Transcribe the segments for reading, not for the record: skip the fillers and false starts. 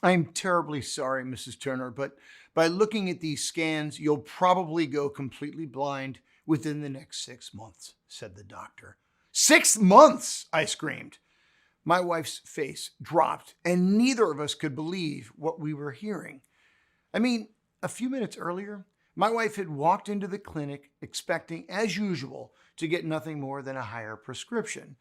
I'm terribly sorry, Mrs. Turner, but by looking at these scans, you'll probably go completely blind within the next 6 months, said the doctor. 6 months, I screamed. My wife's face dropped, and neither of us could believe what we were hearing. I mean, a few minutes earlier, my wife had walked into the clinic expecting, as usual, to get nothing more than a higher prescription.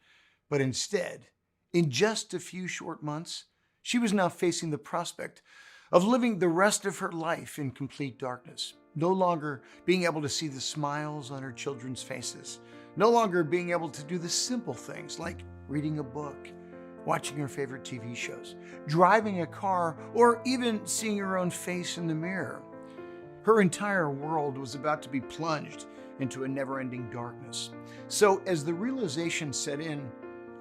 But instead, in just a few short months, she was now facing the prospect of living the rest of her life in complete darkness, no longer being able to see the smiles on her children's faces, no longer being able to do the simple things like reading a book, watching her favorite TV shows, driving a car, or even seeing her own face in the mirror. Her entire world was about to be plunged into a never-ending darkness. So as the realization set in,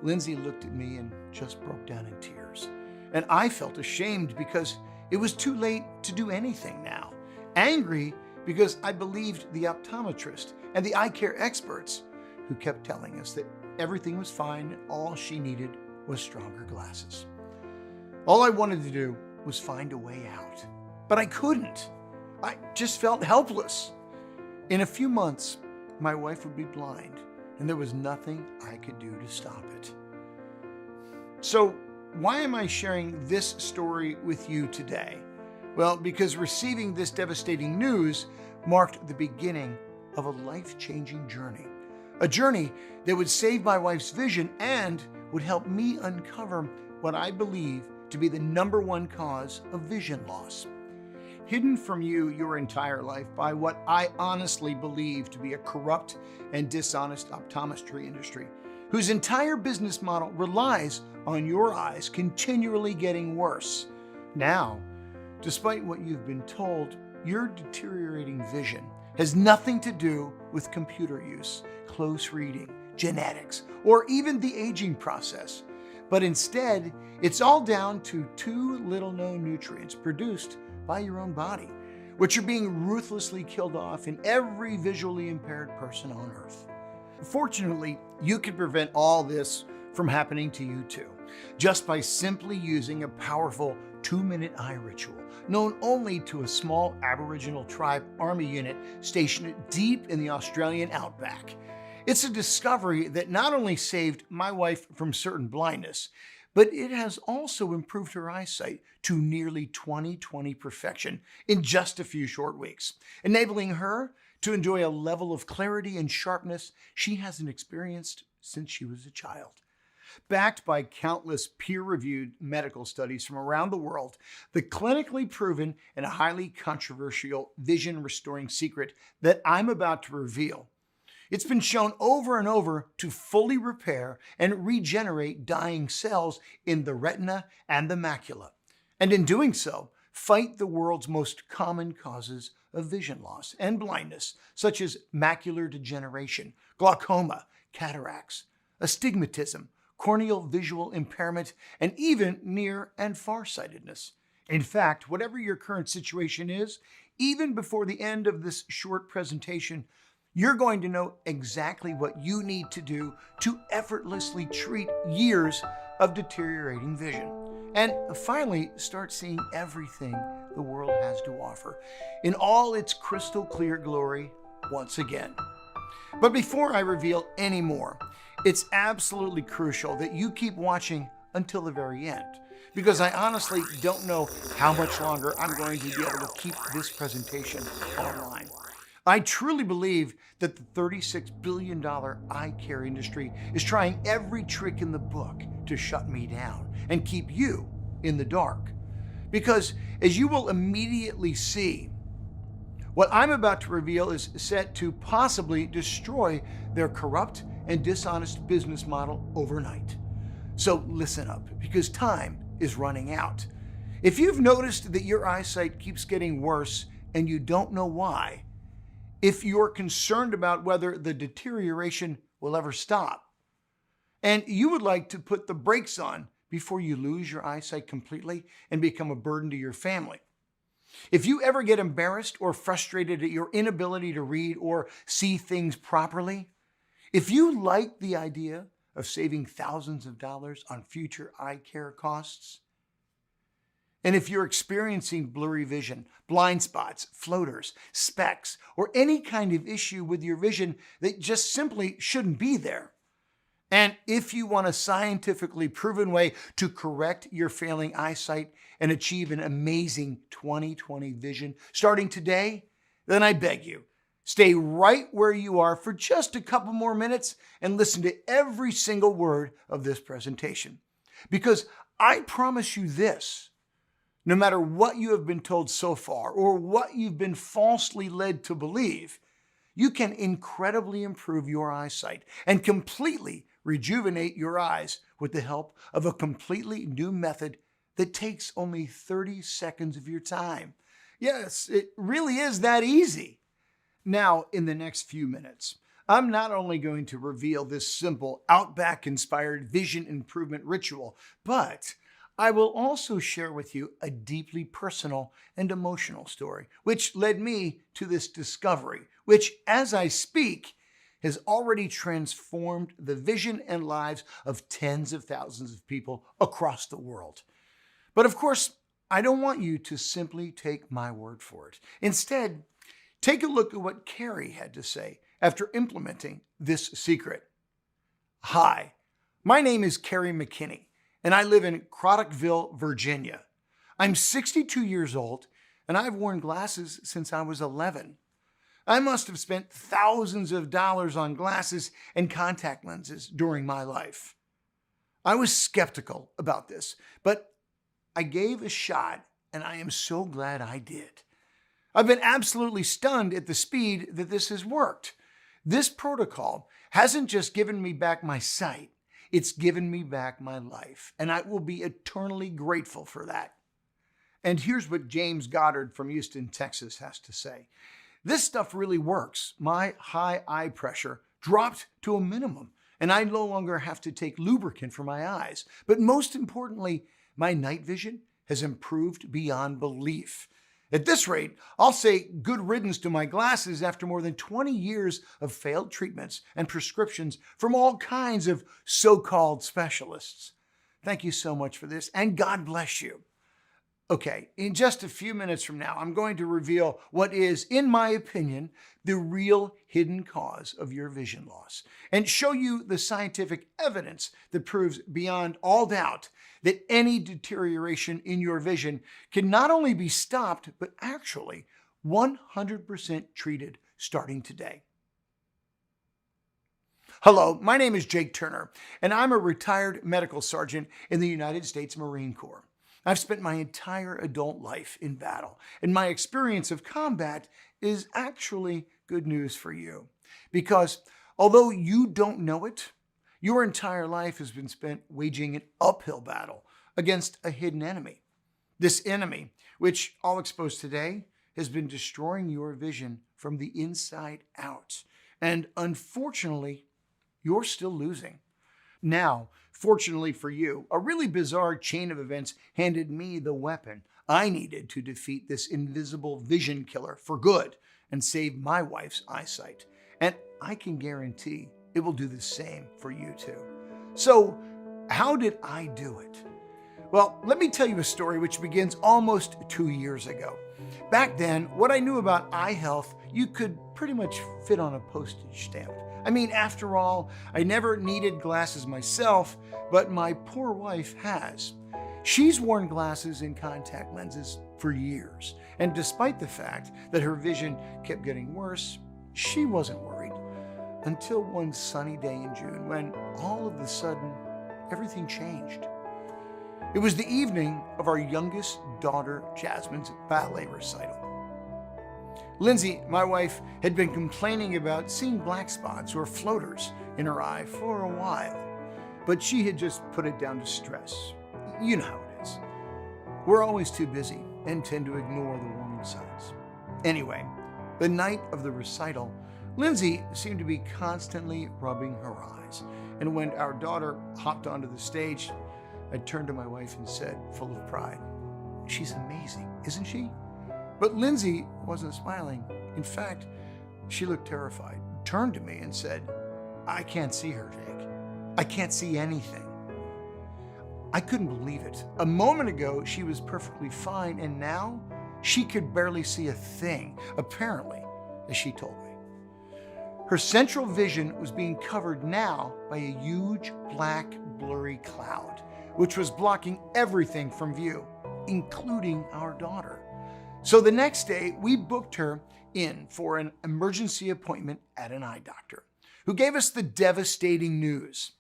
Lindsay looked at me and just broke down in tears. And I felt ashamed because it was too late to do anything now. Angry because I believed the optometrist and the eye care experts who kept telling us that everything was fine and all she needed was stronger glasses. All I wanted to do was find a way out, but I couldn't. I just felt helpless. In a few months, my wife would be blind, and there was nothing I could do to stop it. So, why am I sharing this story with you today? Well, because receiving this devastating news marked the beginning of a life-changing journey. A journey that would save my wife's vision and would help me uncover what I believe to be the number one cause of vision loss. Hidden from you your entire life by what I honestly believe to be a corrupt and dishonest optometry industry, whose entire business model relies on your eyes continually getting worse. Now, despite what you've been told, your deteriorating vision has nothing to do with computer use, close reading, genetics, or even the aging process. But instead, it's all down to two little-known nutrients produced by your own body, which are being ruthlessly killed off in every visually impaired person on Earth. Fortunately, you can prevent all this from happening to you too, just by simply using a powerful 2-minute eye ritual, known only to a small Aboriginal tribe army unit stationed deep in the Australian outback. It's a discovery that not only saved my wife from certain blindness, but it has also improved her eyesight to nearly 20/20 perfection in just a few short weeks, enabling her to enjoy a level of clarity and sharpness she hasn't experienced since she was a child. Backed by countless peer-reviewed medical studies from around the world, the clinically proven and highly controversial vision-restoring secret that I'm about to reveal, it's been shown over and over to fully repair and regenerate dying cells in the retina and the macula, and in doing so, fight the world's most common causes of vision loss and blindness, such as macular degeneration, glaucoma, cataracts, astigmatism, corneal visual impairment, and even near and farsightedness. In fact, whatever your current situation is, even before the end of this short presentation, you're going to know exactly what you need to do to effortlessly treat years of deteriorating vision and finally start seeing everything the world has to offer in all its crystal clear glory once again. But before I reveal any more, it's absolutely crucial that you keep watching until the very end, because I honestly don't know how much longer I'm going to be able to keep this presentation online. I truly believe that the $36 billion eye care industry is trying every trick in the book to shut me down and keep you in the dark. Because as you will immediately see, what I'm about to reveal is set to possibly destroy their corrupt and dishonest business model overnight. So listen up, because time is running out. If you've noticed that your eyesight keeps getting worse and you don't know why, if you're concerned about whether the deterioration will ever stop, and you would like to put the brakes on before you lose your eyesight completely and become a burden to your family, if you ever get embarrassed or frustrated at your inability to read or see things properly, if you like the idea of saving thousands of dollars on future eye care costs, And if you're experiencing blurry vision, blind spots, floaters, specks, or any kind of issue with your vision that just simply shouldn't be there, and if you want a scientifically proven way to correct your failing eyesight and achieve an amazing 20/20 vision starting today, then I beg you, stay right where you are for just a couple more minutes and listen to every single word of this presentation. Because I promise you this, no matter what you have been told so far or what you've been falsely led to believe, you can incredibly improve your eyesight and completely rejuvenate your eyes with the help of a completely new method that takes only 30 seconds of your time. Yes, it really is that easy. Now, in the next few minutes, I'm not only going to reveal this simple Outback-inspired vision improvement ritual, but I will also share with you a deeply personal and emotional story, which led me to this discovery, which, as I speak, has already transformed the vision and lives of tens of thousands of people across the world. But of course, I don't want you to simply take my word for it. Instead, take a look at what Carrie had to say after implementing this secret. Hi, my name is Carrie McKinney, and I live in Craddockville, Virginia. I'm 62 years old, and I've worn glasses since I was 11. I must have spent thousands of dollars on glasses and contact lenses during my life. I was skeptical about this, but I gave a shot, and I am so glad I did. I've been absolutely stunned at the speed that this has worked. This protocol hasn't just given me back my sight, it's given me back my life, and I will be eternally grateful for that. And here's what James Goddard from Houston, Texas has to say. This stuff really works. My high eye pressure dropped to a minimum, and I no longer have to take lubricant for my eyes. But most importantly, my night vision has improved beyond belief. At this rate, I'll say good riddance to my glasses after more than 20 years of failed treatments and prescriptions from all kinds of so-called specialists. Thank you so much for this, and God bless you. Okay, in just a few minutes from now, I'm going to reveal what is, in my opinion, the real hidden cause of your vision loss and show you the scientific evidence that proves beyond all doubt that any deterioration in your vision can not only be stopped, but actually 100% treated starting today. Hello, my name is Jake Turner, and I'm a retired medical sergeant in the United States Marine Corps. I've spent my entire adult life in battle, and my experience of combat is actually good news for you. Because although you don't know it, your entire life has been spent waging an uphill battle against a hidden enemy. This enemy, which I'll expose today, has been destroying your vision from the inside out. And unfortunately, you're still losing. Now, fortunately for you, a really bizarre chain of events handed me the weapon I needed to defeat this invisible vision killer for good and save my wife's eyesight. And I can guarantee it will do the same for you too. So, how did I do it? Well, let me tell you a story which begins almost 2 years ago. Back then, what I knew about eye health, you could pretty much fit on a postage stamp. I mean, after all, I never needed glasses myself, but my poor wife has. She's worn glasses and contact lenses for years, and despite the fact that her vision kept getting worse, she wasn't worried. Until one sunny day in June when all of a sudden, everything changed. It was the evening of our youngest daughter, Jasmine's ballet recital. Lindsay, my wife, had been complaining about seeing black spots or floaters in her eye for a while, but she had just put it down to stress. You know how it is. We're always too busy and tend to ignore the warning signs. Anyway, the night of the recital, Lindsay seemed to be constantly rubbing her eyes, and when our daughter hopped onto the stage, I turned to my wife and said, full of pride, "She's amazing, isn't she?" But Lindsay wasn't smiling. In fact, she looked terrified, turned to me and said, "I can't see her, Jake. I can't see anything." I couldn't believe it. A moment ago, she was perfectly fine, and now she could barely see a thing, apparently, as she told me. Her central vision was being covered now by a huge black blurry cloud, which was blocking everything from view, including our daughter. So the next day, we booked her in for an emergency appointment at an eye doctor, who gave us the devastating news.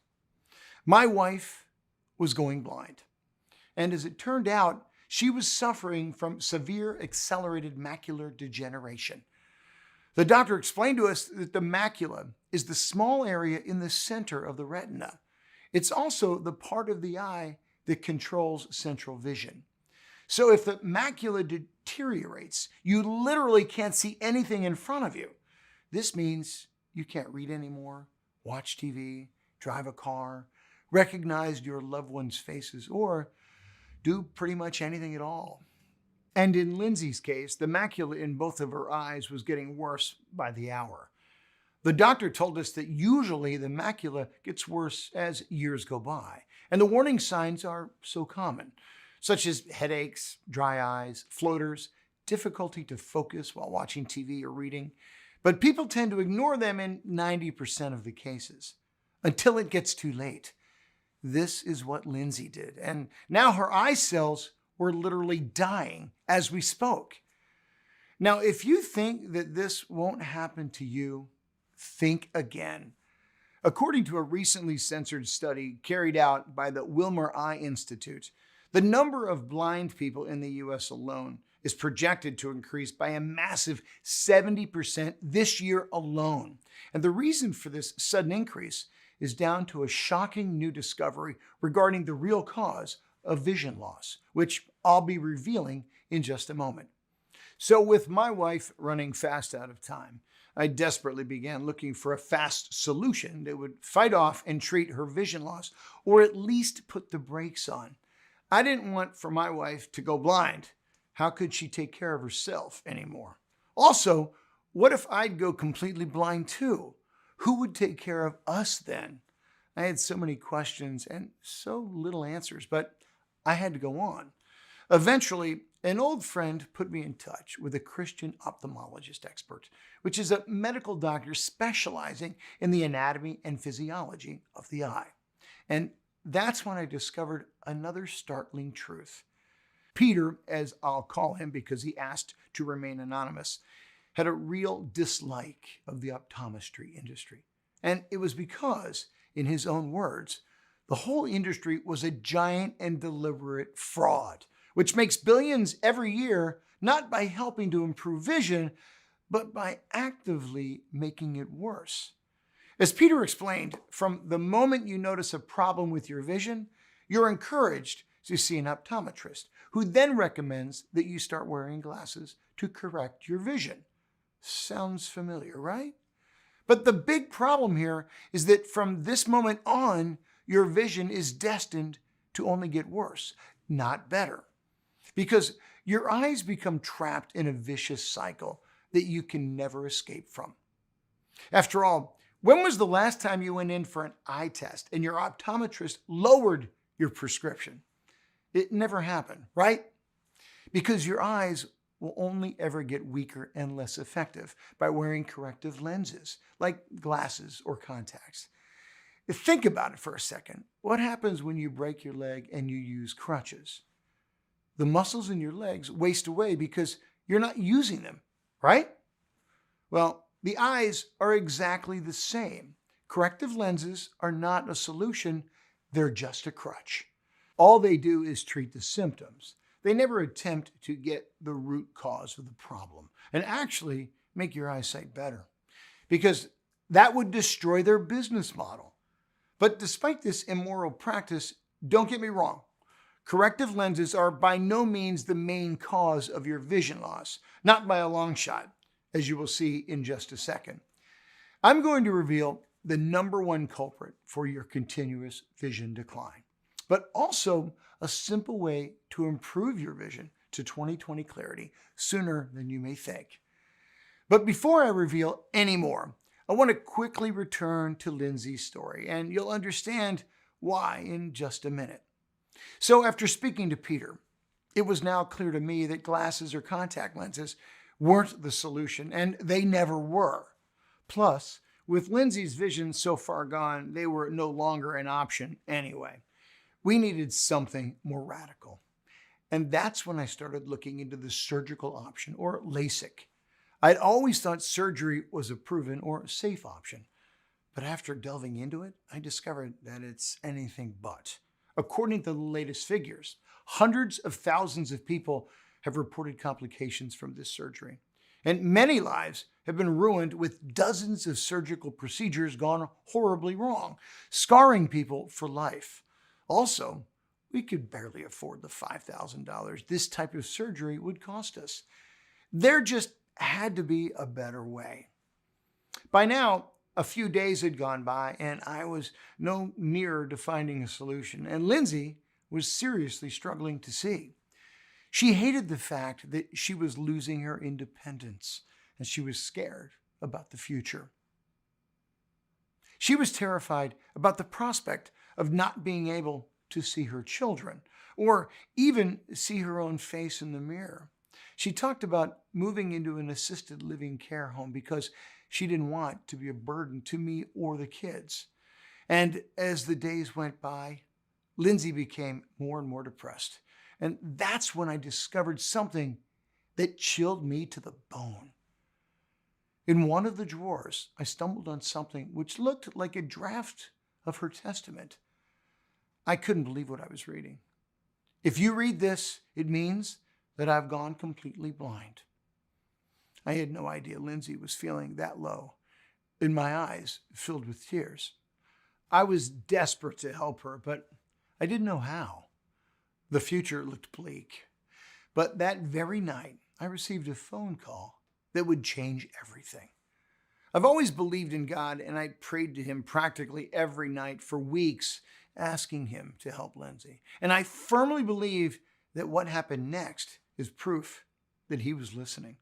My wife was going blind. And as it turned out, she was suffering from severe accelerated macular degeneration. The doctor explained to us that the macula is the small area in the center of the retina. It's also the part of the eye that controls central vision. So if the macula deteriorates, you literally can't see anything in front of you. This means you can't read anymore, watch TV, drive a car, recognize your loved ones' faces, or do pretty much anything at all. And in Lindsay's case, the macula in both of her eyes was getting worse by the hour. The doctor told us that usually the macula gets worse as years go by, and the warning signs are so common, such as headaches, dry eyes, floaters, difficulty to focus while watching TV or reading. But people tend to ignore them in 90% of the cases, until it gets too late. This is what Lindsay did, and now her eye cells were literally dying as we spoke. Now, if you think that this won't happen to you, think again. According to a recently censored study carried out by the Wilmer Eye Institute, the number of blind people in the US alone is projected to increase by a massive 70% this year alone. And the reason for this sudden increase is down to a shocking new discovery regarding the real cause of vision loss, which I'll be revealing in just a moment. So with my wife running fast out of time, I desperately began looking for a fast solution that would fight off and treat her vision loss, or at least put the brakes on. I didn't want for my wife to go blind. How could she take care of herself anymore? Also, what if I'd go completely blind too? Who would take care of us then? I had so many questions and so little answers, but I had to go on. Eventually, an old friend put me in touch with a Christian ophthalmologist expert, which is a medical doctor specializing in the anatomy and physiology of the eye. And that's when I discovered another startling truth. Peter, as I'll call him because he asked to remain anonymous, had a real dislike of the optometry industry. And it was because, in his own words, the whole industry was a giant and deliberate fraud, which makes billions every year, not by helping to improve vision, but by actively making it worse. As Peter explained, from the moment you notice a problem with your vision, you're encouraged to see an optometrist, who then recommends that you start wearing glasses to correct your vision. Sounds familiar, right? But the big problem here is that from this moment on, your vision is destined to only get worse, not better. Because your eyes become trapped in a vicious cycle that you can never escape from. After all, when was the last time you went in for an eye test and your optometrist lowered your prescription? It never happened, right? Because your eyes will only ever get weaker and less effective by wearing corrective lenses, like glasses or contacts. Think about it for a second. What happens when you break your leg and you use crutches? The muscles in your legs waste away because you're not using them, right? Well, the eyes are exactly the same. Corrective lenses are not a solution, they're just a crutch. All they do is treat the symptoms. They never attempt to get the root cause of the problem and actually make your eyesight better, because that would destroy their business model. But despite this immoral practice, don't get me wrong, corrective lenses are by no means the main cause of your vision loss, not by a long shot, as you will see in just a second. I'm going to reveal the number one culprit for your continuous vision decline, but also a simple way to improve your vision to 20/20 clarity sooner than you may think. But before I reveal any more, I want to quickly return to Lindsay's story, and you'll understand why in just a minute. So after speaking to Peter, it was now clear to me that glasses or contact lenses weren't the solution, and they never were. Plus, with Lindsay's vision so far gone, they were no longer an option anyway. We needed something more radical. And that's when I started looking into the surgical option, or LASIK. I'd always thought surgery was a proven or safe option. But after delving into it, I discovered that it's anything but. According to the latest figures, hundreds of thousands of people have reported complications from this surgery. And many lives have been ruined with dozens of surgical procedures gone horribly wrong, scarring people for life. Also, we could barely afford the $5,000 this type of surgery would cost us. There just had to be a better way. By now, a few days had gone by and I was no nearer to finding a solution, and Lindsay was seriously struggling to see. She hated the fact that she was losing her independence, and she was scared about the future. She was terrified about the prospect of not being able to see her children, or even see her own face in the mirror. She talked about moving into an assisted living care home because she didn't want to be a burden to me or the kids. And as the days went by, Lindsay became more and more depressed. And that's when I discovered something that chilled me to the bone. In one of the drawers, I stumbled on something which looked like a draft of her testament. I couldn't believe what I was reading. If you read this, it means that I've gone completely blind. I had no idea Lindsay was feeling that low, and my eyes filled with tears. I was desperate to help her, but I didn't know how. The future looked bleak. But that very night, I received a phone call that would change everything. I've always believed in God, and I prayed to him practically every night for weeks, asking him to help Lindsay. And I firmly believe that what happened next is proof that he was listening.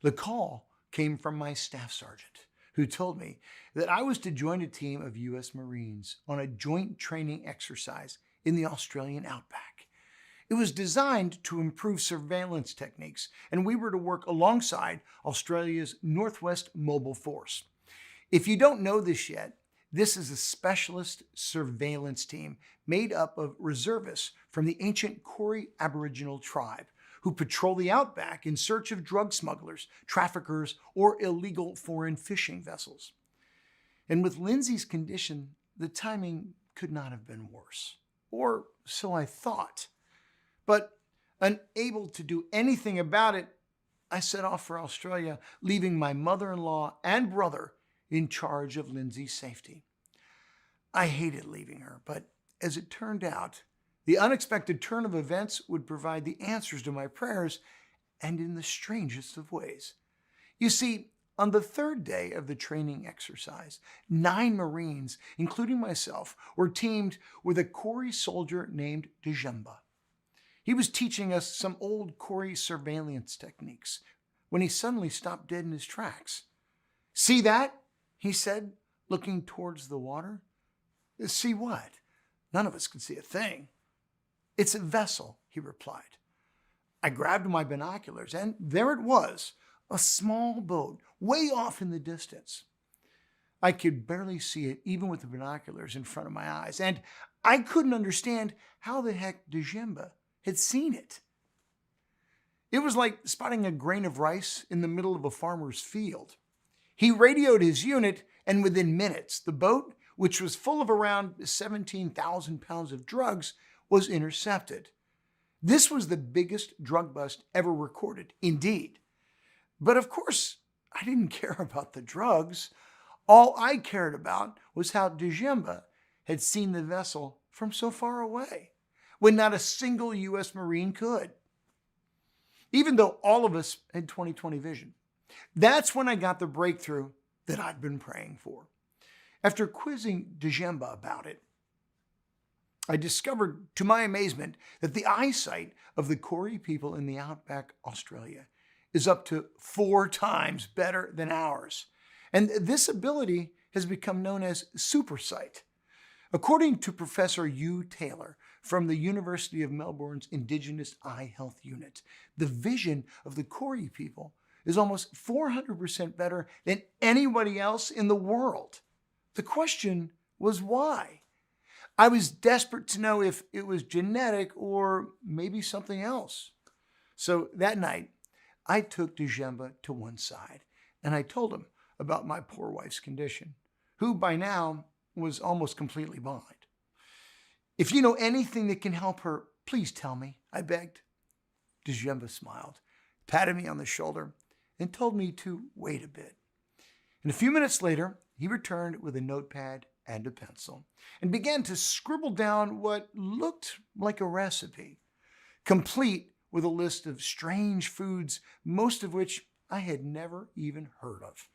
The call came from my staff sergeant, who told me that I was to join a team of U.S. Marines on a joint training exercise in the Australian outback. It was designed to improve surveillance techniques, and we were to work alongside Australia's Northwest Mobile Force. If you don't know this yet, this is a specialist surveillance team made up of reservists from the ancient Koori Aboriginal tribe who patrol the outback in search of drug smugglers, traffickers, or illegal foreign fishing vessels. And with Lindsay's condition, the timing could not have been worse. Or so I thought. But unable to do anything about it, I set off for Australia, leaving my mother-in-law and brother in charge of Lindsay's safety. I hated leaving her, but as it turned out, the unexpected turn of events would provide the answers to my prayers, and in the strangest of ways. You see, on the third day of the training exercise, 9 Marines, including myself, were teamed with a Koori soldier named Djemba. He was teaching us some old Koori surveillance techniques when he suddenly stopped dead in his tracks. "See that?" he said, looking towards the water. "See what?" None of us could see a thing. "It's a vessel," he replied. I grabbed my binoculars, and there it was, a small boat way off in the distance. I could barely see it even with the binoculars in front of my eyes, and I couldn't understand how the heck Djemba had seen it. It was like spotting a grain of rice in the middle of a farmer's field. He radioed his unit, and within minutes, the boat, which was full of around 17,000 pounds of drugs, was intercepted. This was the biggest drug bust ever recorded, indeed. But of course, I didn't care about the drugs. All I cared about was how Djemba had seen the vessel from so far away, when not a single U.S. Marine could. Even though all of us had 20/20 vision. That's when I got the breakthrough that I'd been praying for. After quizzing Djemba about it, I discovered, to my amazement, that the eyesight of the Koori people in the outback Australia is up to 4 times better than ours. And this ability has become known as supersight. According to Professor Hugh Taylor from the University of Melbourne's Indigenous Eye Health Unit, the vision of the Koori people is almost 400% better than anybody else in the world. The question was why? I was desperate to know if it was genetic or maybe something else. So that night, I took Djemba to one side and I told him about my poor wife's condition, who by now was almost completely blind. If you know anything that can help her, please tell me, I begged. Djemba smiled, patted me on the shoulder, and told me to wait a bit. And a few minutes later, he returned with a notepad and a pencil and began to scribble down what looked like a recipe, complete with a list of strange foods, most of which I had never even heard of.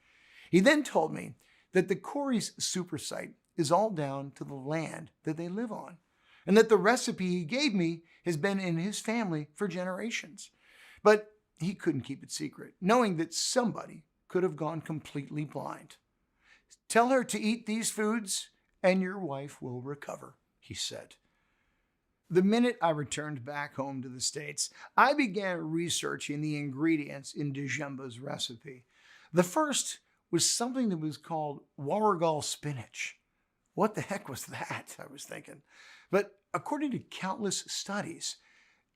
He then told me that the Koori's supersight is all down to the land that they live on, and that the recipe he gave me has been in his family for generations. But he couldn't keep it secret, knowing that somebody could have gone completely blind. Tell her to eat these foods and your wife will recover, he said. The minute I returned back home to the States, I began researching the ingredients in Djemba's recipe. The first was something that was called warrigal spinach. What the heck was that? I was thinking. But according to countless studies,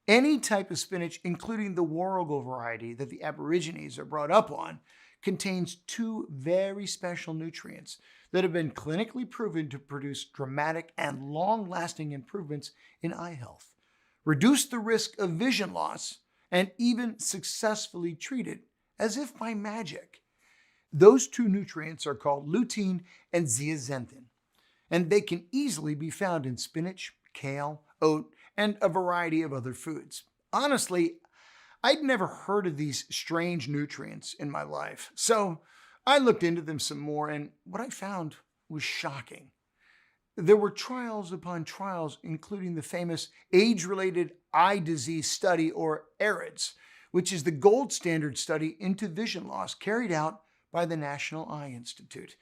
any type of spinach, including the warrigal variety that the Aborigines are brought up on, contains two very special nutrients that have been clinically proven to produce dramatic and long-lasting improvements in eye health, reduce the risk of vision loss, and even successfully treat it as if by magic. Those two nutrients are called lutein and zeaxanthin, and they can easily be found in spinach, kale, oat, and a variety of other foods. Honestly, I'd never heard of these strange nutrients in my life, so I looked into them some more, and what I found was shocking. There were trials upon trials, including the famous age-related eye disease study, or ARIDS, which is the gold standard study into vision loss carried out by the National Eye Institute.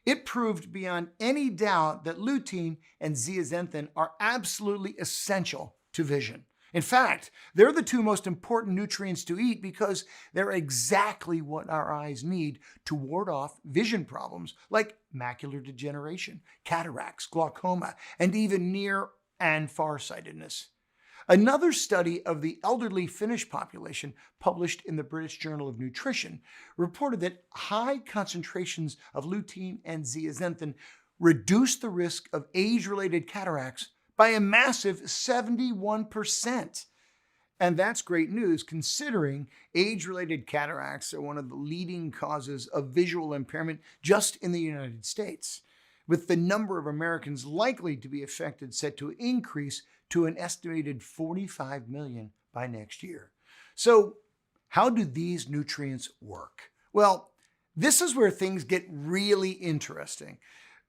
It proved beyond any doubt that lutein and zeaxanthin are absolutely essential to vision. In fact, they're the two most important nutrients to eat because they're exactly what our eyes need to ward off vision problems like macular degeneration, cataracts, glaucoma, and even near and farsightedness. Another study of the elderly Finnish population, published in the British Journal of Nutrition, reported that high concentrations of lutein and zeaxanthin reduce the risk of age-related cataracts by a massive 71%. And that's great news considering age-related cataracts are one of the leading causes of visual impairment just in the United States, with the number of Americans likely to be affected set to increase to an estimated 45 million by next year. So how do these nutrients work? Well, this is where things get really interesting.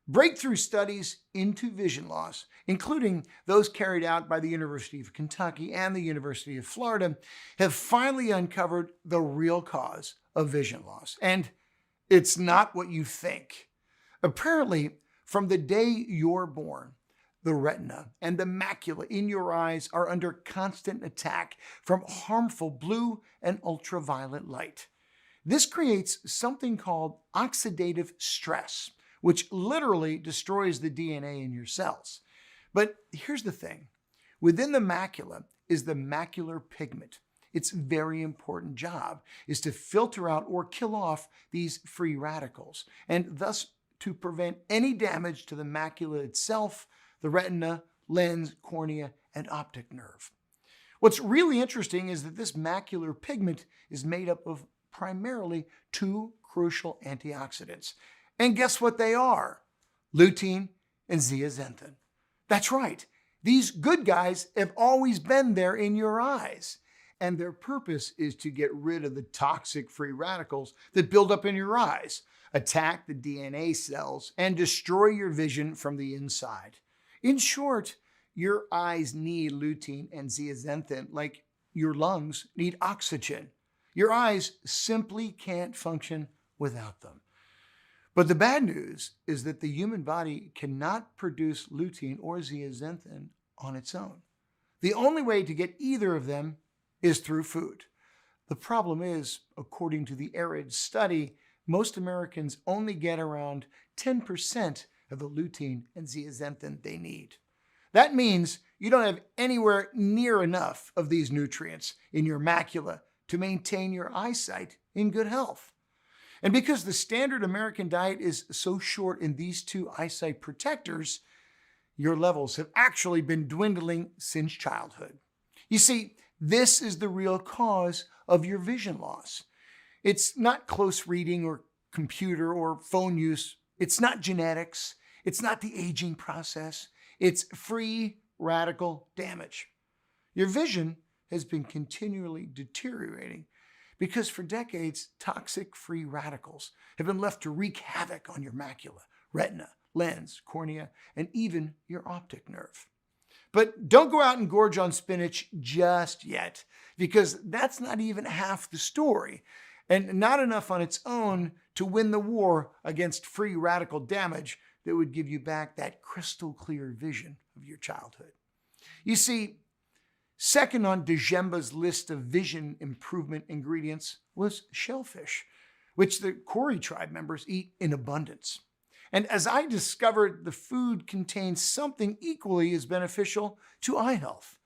Breakthrough studies into vision loss, including those carried out by the University of Kentucky and the University of Florida, have finally uncovered the real cause of vision loss. And it's not what you think. Apparently, from the day you're born, the retina and the macula in your eyes are under constant attack from harmful blue and ultraviolet light. This creates something called oxidative stress, which literally destroys the DNA in your cells. But here's the thing. Within the macula is the macular pigment. Its very important job is to filter out or kill off these free radicals, and thus to prevent any damage to the macula itself, the retina, lens, cornea, and optic nerve. What's really interesting is that this macular pigment is made up of primarily two crucial antioxidants. And guess what they are? Lutein and zeaxanthin. That's right. These good guys have always been there in your eyes. And their purpose is to get rid of the toxic free radicals that build up in your eyes, attack the DNA cells, and destroy your vision from the inside. In short, your eyes need lutein and zeaxanthin like your lungs need oxygen. Your eyes simply can't function without them. But the bad news is that the human body cannot produce lutein or zeaxanthin on its own. The only way to get either of them is through food. The problem is, according to the ARID study, most Americans only get around 10% of the lutein and zeaxanthin they need. That means you don't have anywhere near enough of these nutrients in your macula to maintain your eyesight in good health. And because the standard American diet is so short in these two eyesight protectors, your levels have actually been dwindling since childhood. You see, this is the real cause of your vision loss. It's not close reading or computer or phone use. It's not genetics. It's not the aging process. It's free radical damage. Your vision has been continually deteriorating because for decades, toxic free radicals have been left to wreak havoc on your macula, retina, lens, cornea, and even your optic nerve. But don't go out and gorge on spinach just yet, because that's not even half the story, and not enough on its own to win the war against free radical damage that would give you back that crystal clear vision of your childhood. You see, second on Djemba's list of vision improvement ingredients was shellfish, which the Kori tribe members eat in abundance. And as I discovered, the food contains something equally as beneficial to eye health,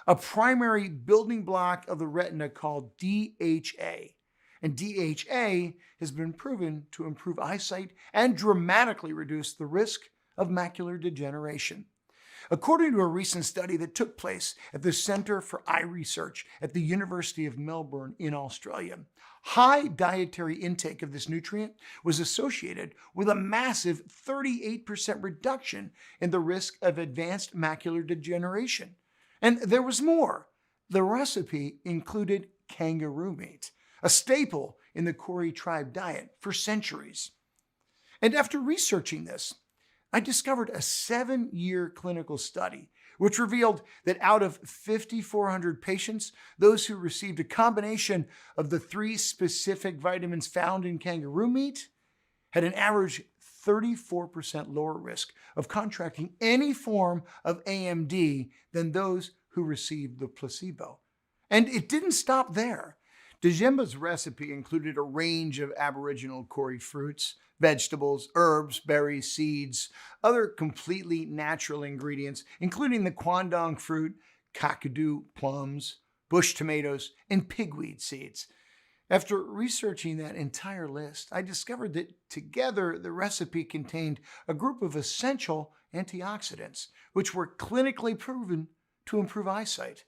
a primary building block of the retina called DHA. And DHA has been proven to improve eyesight and dramatically reduce the risk of macular degeneration. According to a recent study that took place at the Center for Eye Research at the University of Melbourne in Australia, high dietary intake of this nutrient was associated with a massive 38% reduction in the risk of advanced macular degeneration. And there was more. The recipe included kangaroo meat, a staple in the Kori tribe diet for centuries. And after researching this, I discovered a 7-year clinical study which revealed that out of 5,400 patients, those who received a combination of the 3 specific vitamins found in kangaroo meat had an average 34% lower risk of contracting any form of AMD than those who received the placebo. And it didn't stop there. Djemba's recipe included a range of Aboriginal Kori fruits, vegetables, herbs, berries, seeds, other completely natural ingredients, including the quandong fruit, kakadu plums, bush tomatoes, and pigweed seeds. After researching that entire list, I discovered that together the recipe contained a group of essential antioxidants, which were clinically proven to improve eyesight,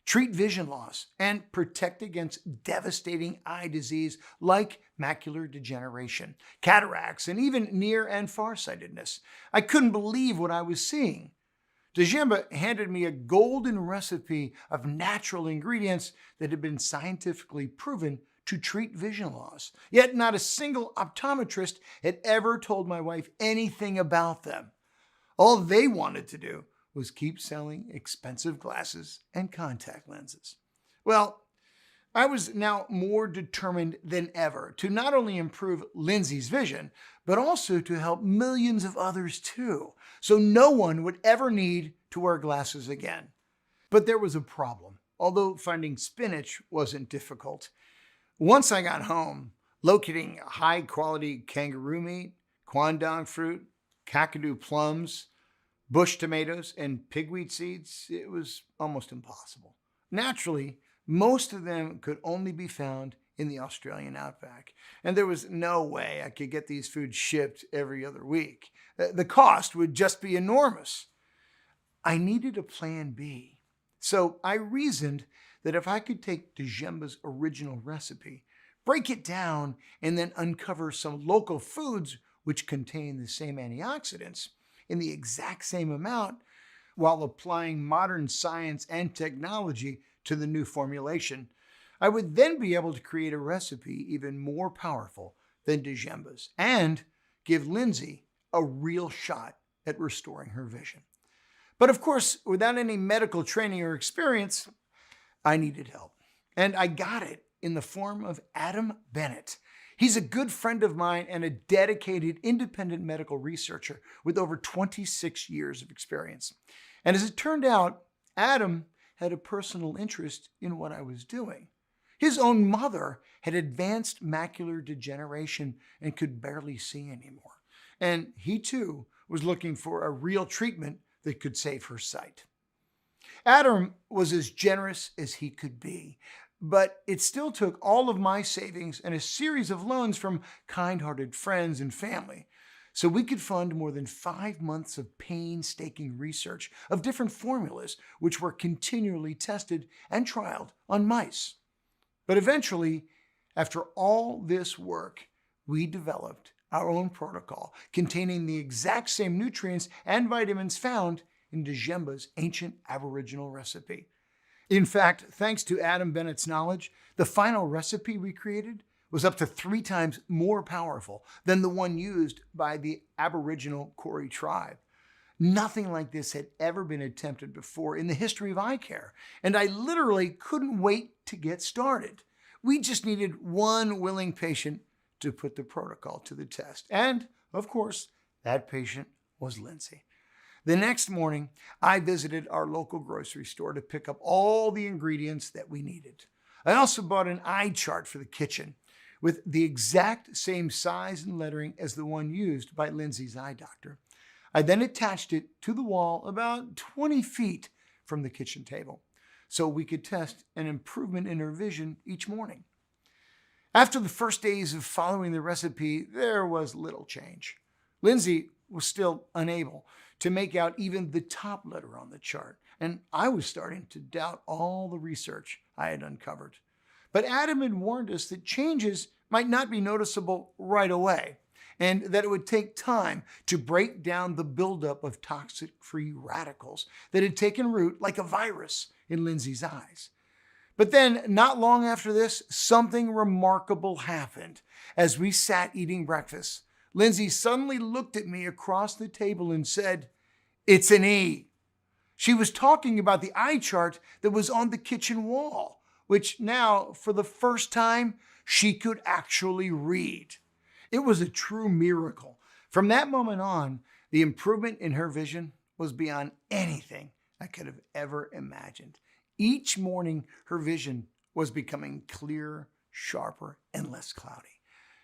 treat vision loss, and protect against devastating eye disease like macular degeneration, cataracts, and even near and farsightedness. I couldn't believe what I was seeing. Djemba handed me a golden recipe of natural ingredients that had been scientifically proven to treat vision loss. Yet not a single optometrist had ever told my wife anything about them. All they wanted to do was keep selling expensive glasses and contact lenses. Well, I was now more determined than ever to not only improve Lindsay's vision, but also to help millions of others too, so no one would ever need to wear glasses again. But there was a problem. Although finding spinach wasn't difficult, once I got home, locating high-quality kangaroo meat, quandong fruit, kakadu plums, bush tomatoes, and pigweed seeds, it was almost impossible. Naturally, most of them could only be found in the Australian outback, and there was no way I could get these foods shipped every other week. The cost would just be enormous. I needed a plan B, so I reasoned that if I could take Djemba's original recipe, break it down, and then uncover some local foods which contain the same antioxidants in the exact same amount, while applying modern science and technology to the new formulation, I would then be able to create a recipe even more powerful than Djemba's and give Lindsay a real shot at restoring her vision. But of course, without any medical training or experience, I needed help. And I got it in the form of Adam Bennett. He's a good friend of mine and a dedicated independent medical researcher with over 26 years of experience. And as it turned out, Adam had a personal interest in what I was doing. His own mother had advanced macular degeneration and could barely see anymore. And he too was looking for a real treatment that could save her sight. Adam was as generous as he could be, but it still took all of my savings and a series of loans from kind-hearted friends and family so we could fund more than 5 months of painstaking research of different formulas which were continually tested and trialed on mice. But eventually, after all this work, we developed our own protocol containing the exact same nutrients and vitamins found in Djemba's ancient Aboriginal recipe. In fact, thanks to Adam Bennett's knowledge, the final recipe we created was up to 3 times more powerful than the one used by the Aboriginal Koori tribe. Nothing like this had ever been attempted before in the history of eye care, and I literally couldn't wait to get started. We just needed one willing patient to put the protocol to the test. And, of course, that patient was Lindsay. The next morning, I visited our local grocery store to pick up all the ingredients that we needed. I also bought an eye chart for the kitchen with the exact same size and lettering as the one used by Lindsay's eye doctor. I then attached it to the wall about 20 feet from the kitchen table so we could test an improvement in her vision each morning. After the first days of following the recipe, there was little change. Lindsay was still unable to make out even the top letter on the chart, and I was starting to doubt all the research I had uncovered. But Adam had warned us that changes might not be noticeable right away, and that it would take time to break down the buildup of toxic free radicals that had taken root like a virus in Lindsay's eyes. But then, not long after this, something remarkable happened. As we sat eating breakfast, Lindsay suddenly looked at me across the table and said, "It's an E." She was talking about the eye chart that was on the kitchen wall, which now, for the first time, she could actually read. It was a true miracle. From that moment on, the improvement in her vision was beyond anything I could have ever imagined. Each morning, her vision was becoming clearer, sharper, and less cloudy.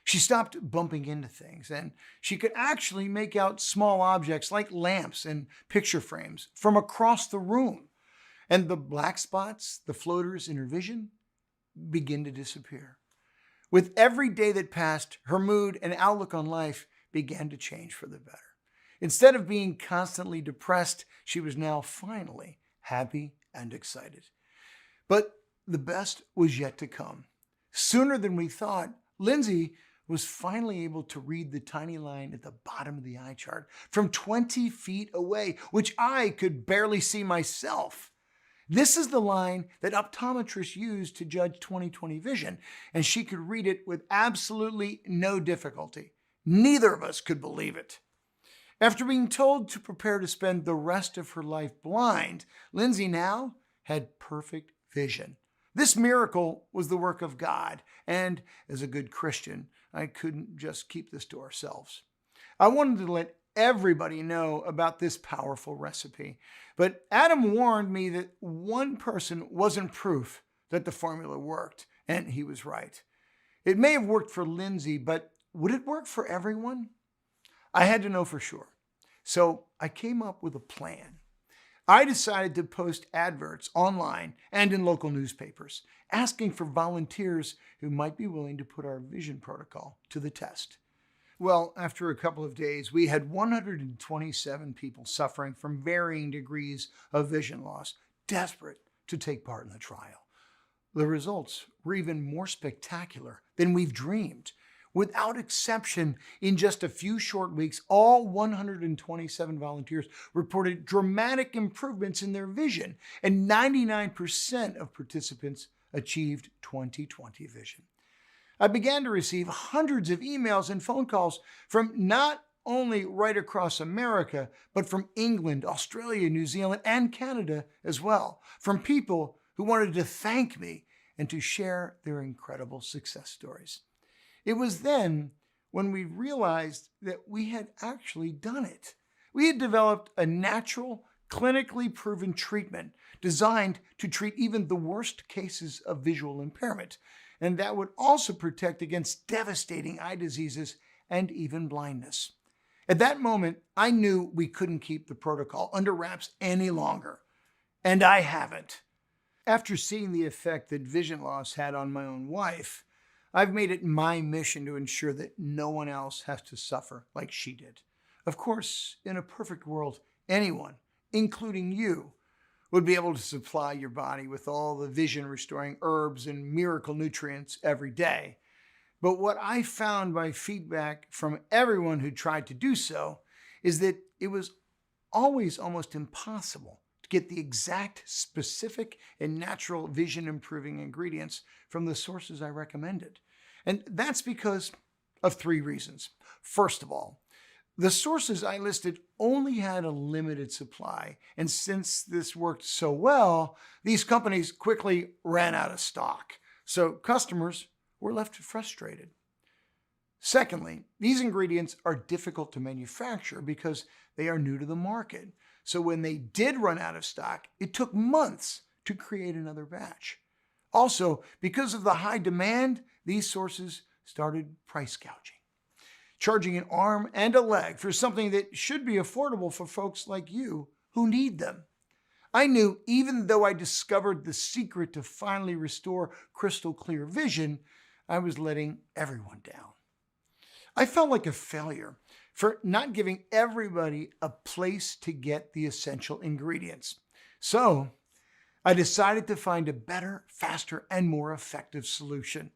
She stopped bumping into things, and she could actually make out small objects like lamps and picture frames from across the room. And the black spots, the floaters in her vision, began to disappear. With every day that passed, her mood and outlook on life began to change for the better. Instead of being constantly depressed, she was now finally happy and excited. But the best was yet to come. Sooner than we thought, Lindsay was finally able to read the tiny line at the bottom of the eye chart from 20 feet away, which I could barely see myself. This is the line that optometrists use to judge 20/20 vision, and she could read it with absolutely no difficulty. Neither of us could believe it. After being told to prepare to spend the rest of her life blind, Lindsay now had perfect vision. This miracle was the work of God, and as a good Christian, I couldn't just keep this to ourselves. I wanted to let everybody know about this powerful recipe, but Adam warned me that one person wasn't proof that the formula worked, and he was right. It may have worked for Lindsay, but would it work for everyone? I had to know for sure. So I came up with a plan. I decided to post adverts online and in local newspapers, asking for volunteers who might be willing to put our vision protocol to the test. Well, after a couple of days, we had 127 people suffering from varying degrees of vision loss, desperate to take part in the trial. The results were even more spectacular than we've dreamed. Without exception, in just a few short weeks, all 127 volunteers reported dramatic improvements in their vision, and 99% of participants achieved 20/20 vision. I began to receive hundreds of emails and phone calls from not only right across America, but from England, Australia, New Zealand, and Canada as well, from people who wanted to thank me and to share their incredible success stories. It was then when we realized that we had actually done it. We had developed a natural, clinically proven treatment designed to treat even the worst cases of visual impairment, and that would also protect against devastating eye diseases and even blindness. At that moment, I knew we couldn't keep the protocol under wraps any longer, and I haven't. After seeing the effect that vision loss had on my own wife, I've made it my mission to ensure that no one else has to suffer like she did. Of course, in a perfect world, anyone, including you, would be able to supply your body with all the vision-restoring herbs and miracle nutrients every day. But what I found by feedback from everyone who tried to do so is that it was always almost impossible to get the exact, specific, and natural vision-improving ingredients from the sources I recommended. And that's because of 3 reasons. First of all, the sources I listed only had a limited supply, and since this worked so well, these companies quickly ran out of stock, so customers were left frustrated. Secondly, these ingredients are difficult to manufacture because they are new to the market, so when they did run out of stock, it took months to create another batch. Also, because of the high demand, these sources started price gouging, charging an arm and a leg for something that should be affordable for folks like you who need them. I knew even though I discovered the secret to finally restore crystal clear vision, I was letting everyone down. I felt like a failure for not giving everybody a place to get the essential ingredients. So I decided to find a better, faster, and more effective solution.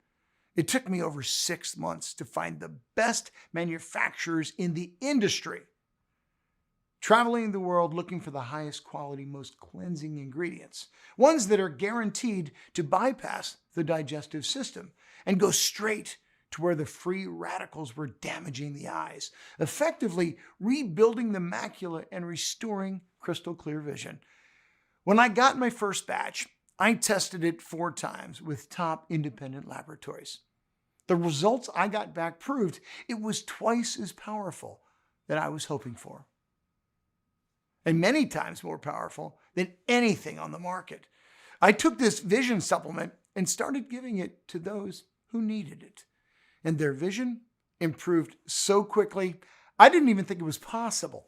It took me over 6 months to find the best manufacturers in the industry, traveling the world looking for the highest quality, most cleansing ingredients, ones that are guaranteed to bypass the digestive system and go straight to where the free radicals were damaging the eyes, effectively rebuilding the macula and restoring crystal clear vision. When I got my first batch, I tested it 4 times with top independent laboratories. The results I got back proved it was twice as powerful than I was hoping for, and many times more powerful than anything on the market. I took this vision supplement and started giving it to those who needed it, and their vision improved so quickly, I didn't even think it was possible.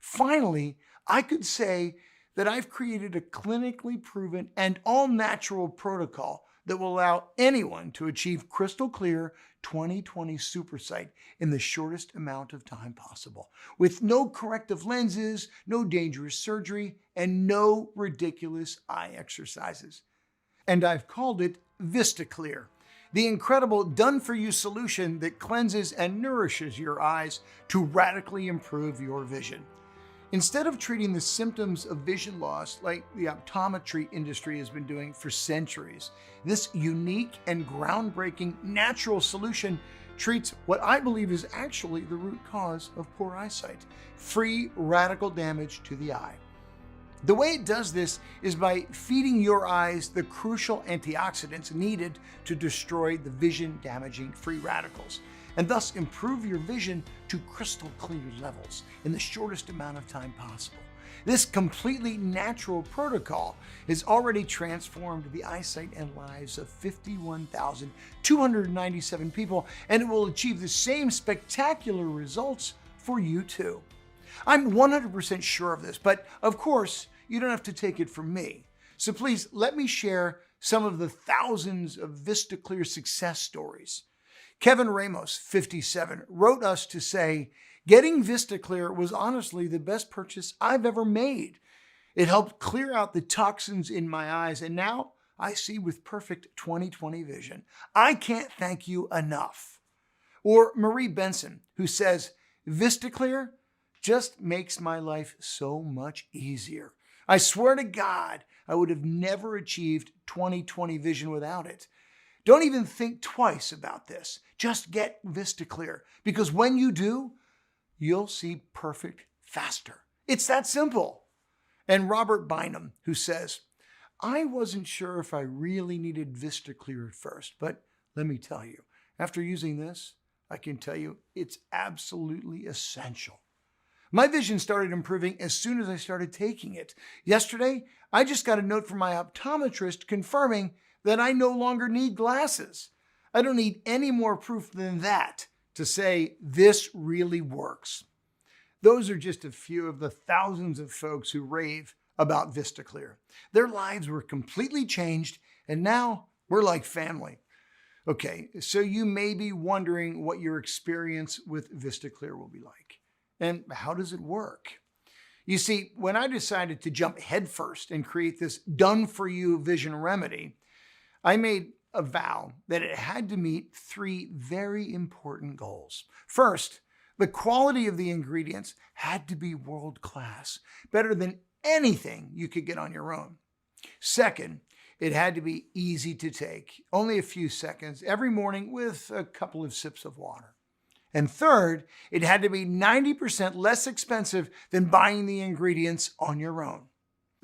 Finally, I could say that I've created a clinically proven and all-natural protocol that will allow anyone to achieve crystal clear 20/20 supersight in the shortest amount of time possible, with no corrective lenses, no dangerous surgery, and no ridiculous eye exercises. And I've called it Vista Clear, the incredible done-for-you solution that cleanses and nourishes your eyes to radically improve your vision. Instead of treating the symptoms of vision loss like the optometry industry has been doing for centuries, this unique and groundbreaking natural solution treats what I believe is actually the root cause of poor eyesight: free radical damage to the eye. The way it does this is by feeding your eyes the crucial antioxidants needed to destroy the vision-damaging free radicals, and thus improve your vision to crystal clear levels in the shortest amount of time possible. This completely natural protocol has already transformed the eyesight and lives of 51,297 people, and it will achieve the same spectacular results for you too. I'm 100% sure of this, but of course, you don't have to take it from me. So please let me share some of the thousands of VistaClear success stories. Kevin Ramos, 57, wrote us to say, "Getting VistaClear was honestly the best purchase I've ever made. It helped clear out the toxins in my eyes, and now I see with perfect 20/20 vision. I can't thank you enough." Or Marie Benson, who says, "VistaClear just makes my life so much easier. I swear to God, I would have never achieved 20/20 vision without it. Don't even think twice about this. Just get VistaClear, because when you do, you'll see perfect faster. It's that simple." And Robert Bynum, who says, "I wasn't sure if I really needed VistaClear at first, but let me tell you, After using this, I can tell you it's absolutely essential. My vision started improving as soon as I started taking it. Yesterday, I just got a note from my optometrist confirming that I no longer need glasses. I don't need any more proof than that to say this really works. Those are just a few of the thousands of folks who rave about VistaClear. Their lives were completely changed, and now we're like family. Okay, so you may be wondering what your experience with VistaClear will be like. And how does it work? You see, when I decided to jump headfirst and create this done-for-you vision remedy, I made a vow that it had to meet three very important goals. First, the quality of the ingredients had to be world-class, better than anything you could get on your own. Second, it had to be easy to take, only a few seconds every morning with a couple of sips of water. And third, it had to be 90% less expensive than buying the ingredients on your own.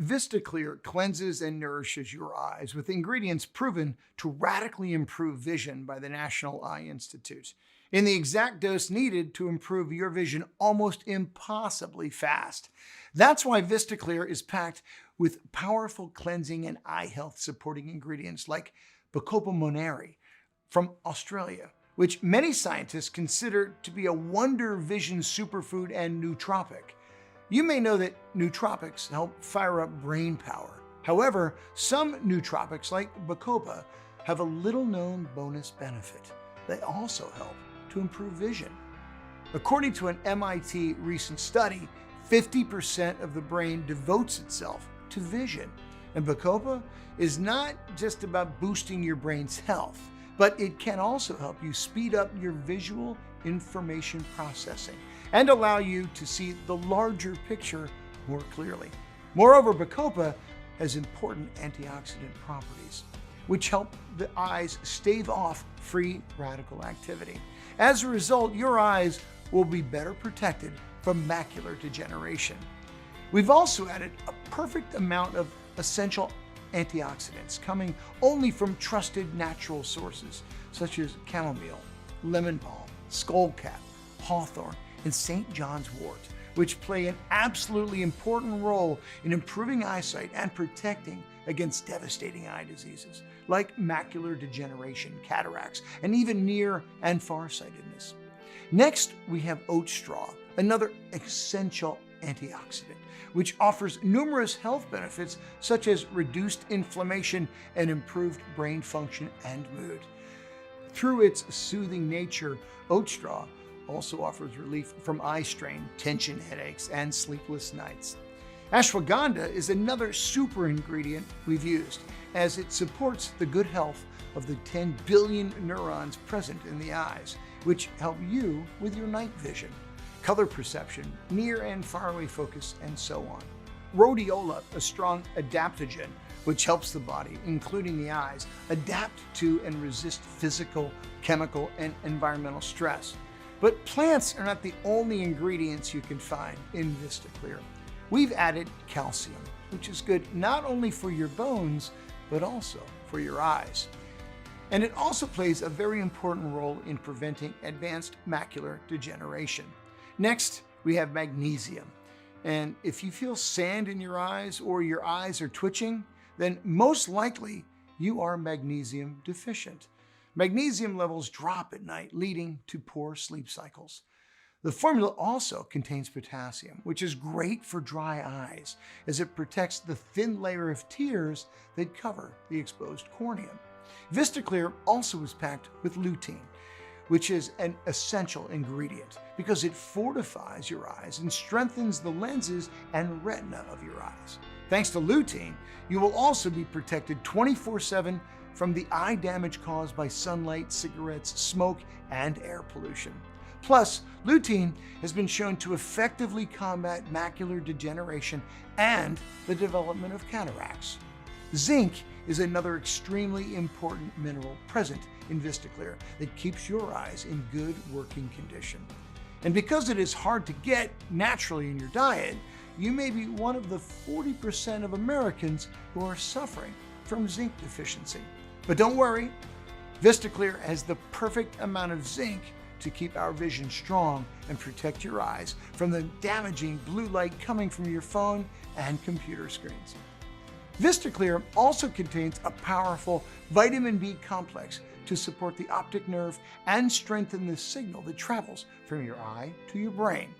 VistaClear cleanses and nourishes your eyes with ingredients proven to radically improve vision by the National Eye Institute, in the exact dose needed to improve your vision almost impossibly fast. That's why VistaClear is packed with powerful cleansing and eye health supporting ingredients like Bacopa monnieri from Australia, which many scientists consider to be a wonder vision superfood and nootropic. You may know that nootropics help fire up brain power. However, some nootropics like Bacopa have a little known bonus benefit. They also help to improve vision. According to an MIT recent study, 50% of the brain devotes itself to vision. And Bacopa is not just about boosting your brain's health, but it can also help you speed up your visual information processing and allow you to see the larger picture more clearly. Moreover, Bacopa has important antioxidant properties, which help the eyes stave off free radical activity. As a result, your eyes will be better protected from macular degeneration. We've also added a perfect amount of essential antioxidants coming only from trusted natural sources such as chamomile, lemon balm, skullcap, hawthorn, and St. John's wort, which play an absolutely important role in improving eyesight and protecting against devastating eye diseases like macular degeneration, cataracts, and even near and farsightedness. Next, we have oat straw, another essential antioxidant, which offers numerous health benefits such as reduced inflammation and improved brain function and mood. Through its soothing nature, oat straw also offers relief from eye strain, tension headaches, and sleepless nights. Ashwagandha is another super ingredient we've used, as it supports the good health of the 10 billion neurons present in the eyes, which help you with your night vision, color perception, near and faraway focus, and so on. Rhodiola, a strong adaptogen, which helps the body, including the eyes, adapt to and resist physical, chemical, and environmental stress. But plants are not the only ingredients you can find in VistaClear. We've added calcium, which is good not only for your bones, but also for your eyes. And it also plays a very important role in preventing advanced macular degeneration. Next, we have magnesium. And if you feel sand in your eyes or your eyes are twitching, then most likely you are magnesium deficient. Magnesium levels drop at night, leading to poor sleep cycles. The formula also contains potassium, which is great for dry eyes, as it protects the thin layer of tears that cover the exposed cornea. VistaClear also is packed with lutein, which is an essential ingredient because it fortifies your eyes and strengthens the lenses and retina of your eyes. Thanks to lutein, you will also be protected 24/7 from the eye damage caused by sunlight, cigarettes, smoke, and air pollution. Plus, lutein has been shown to effectively combat macular degeneration and the development of cataracts. Zinc is another extremely important mineral present in VistaClear that keeps your eyes in good working condition. And because it is hard to get naturally in your diet, you may be one of the 40% of Americans who are suffering from zinc deficiency. But don't worry, VistaClear has the perfect amount of zinc to keep our vision strong and protect your eyes from the damaging blue light coming from your phone and computer screens. VistaClear also contains a powerful vitamin B complex to support the optic nerve and strengthen the signal that travels from your eye to your brain.